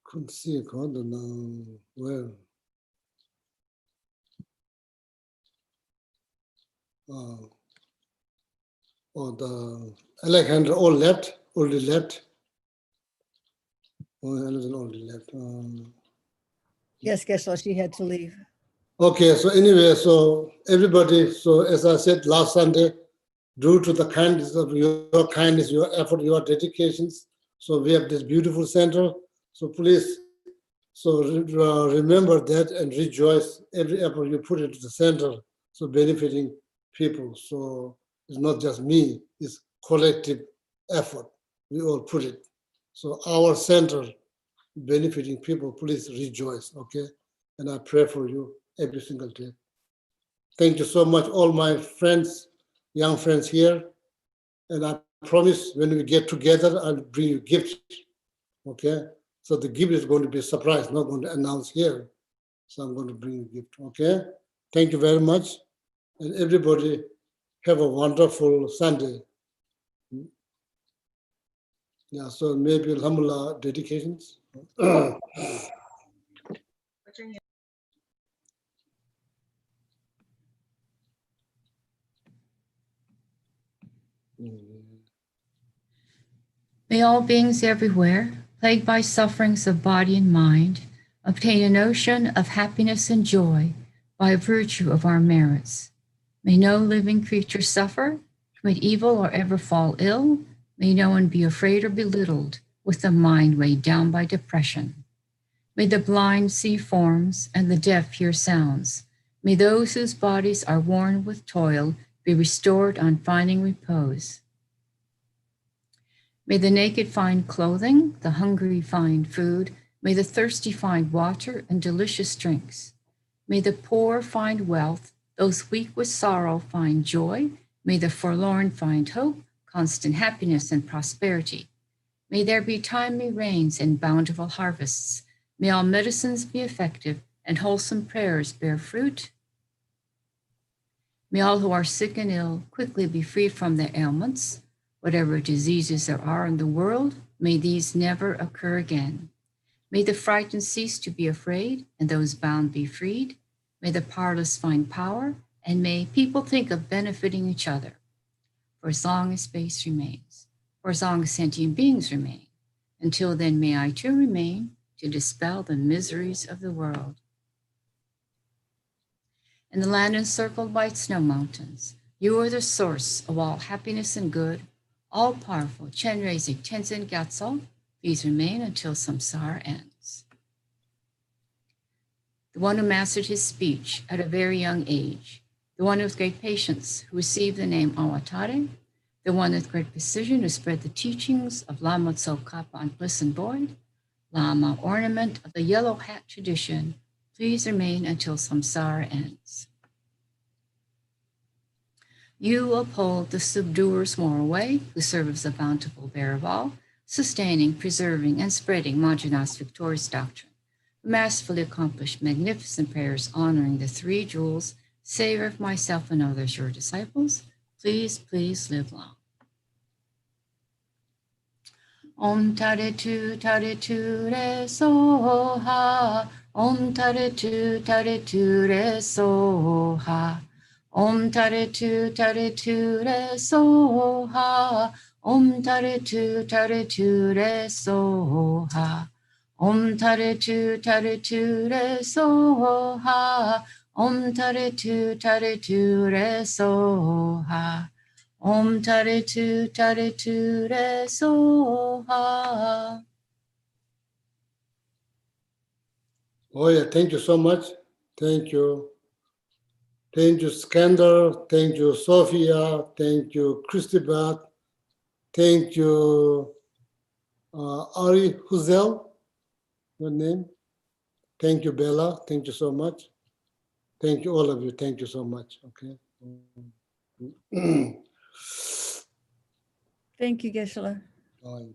Couldn't see Kodo now. Where? The Alejandro already left. Oh, Alejandro already left. Yes, Geshe-la, she had to leave. Okay, so anyway, so everybody, so as I said last Sunday, due to the kindness of your kindness, your effort, your dedications, so we have this beautiful center. So please, so remember that and rejoice every effort you put into the center, so benefiting people. So it's not just me, it's collective effort. We all put it. So our center benefiting people, please rejoice, okay? And I pray for you every single day. Thank you so much, all my friends, young friends here. And I promise when we get together, I'll bring you gifts, okay? So the gift is going to be a surprise, not going to announce here. So I'm going to bring you a gift, okay? Thank you very much. And everybody have a wonderful Sunday. Yeah, so maybe Alhamdulillah dedications. May all beings everywhere, plagued by sufferings of body and mind, obtain a notion of happiness and joy by virtue of our merits. May no living creature suffer, commit evil, or ever fall ill. May no one be afraid or belittled with a mind weighed down by depression. May the blind see forms and the deaf hear sounds. May those whose bodies are worn with toil be restored on finding repose. May the naked find clothing, the hungry find food. May the thirsty find water and delicious drinks. May the poor find wealth, those weak with sorrow find joy. May the forlorn find hope, constant happiness and prosperity. May there be timely rains and bountiful harvests. May all medicines be effective and wholesome prayers bear fruit. May all who are sick and ill quickly be freed from their ailments. Whatever diseases there are in the world, may these never occur again. May the frightened cease to be afraid and those bound be freed. May the powerless find power, and may people think of benefiting each other. For as long as space remains, for as long as sentient beings remain, until then may I too remain to dispel the miseries of the world. In the land encircled by snow mountains, you are the source of all happiness and good. All powerful Chenrezig Tenzin Gyatso, please remain until samsara ends. The one who mastered his speech at a very young age, the one with great patience who received the name Awatare, the one with great precision who spread the teachings of Lama Tsongkhapa on bliss and void, Lama ornament of the yellow hat tradition, please remain until samsara ends. You uphold the subduer's moral way, who serve as the bountiful bearer of all, sustaining, preserving, and spreading Majana's victorious doctrine, who masterfully accomplished magnificent prayers honoring the three jewels, savior of myself and others, your disciples. Please, please live long. Om Tare Tu Re Soha. Om Tare Tu Re Soha. Om Tare Tu Re Soha. Om Tare Tu Re Soha. Om Tare Tu Re Soha. Om Tare Tu Re Soha. Om Tare Tu Re Soha. Oh yeah, thank you so much. Thank you. Thank you, Skander. Thank you, Sophia. Thank you, Christobert. Thank you, Ari Huzel, your name. Thank you, Bella. Thank you so much. Thank you, all of you. Thank you so much. Okay. Thank you, Geshe-la. Oh,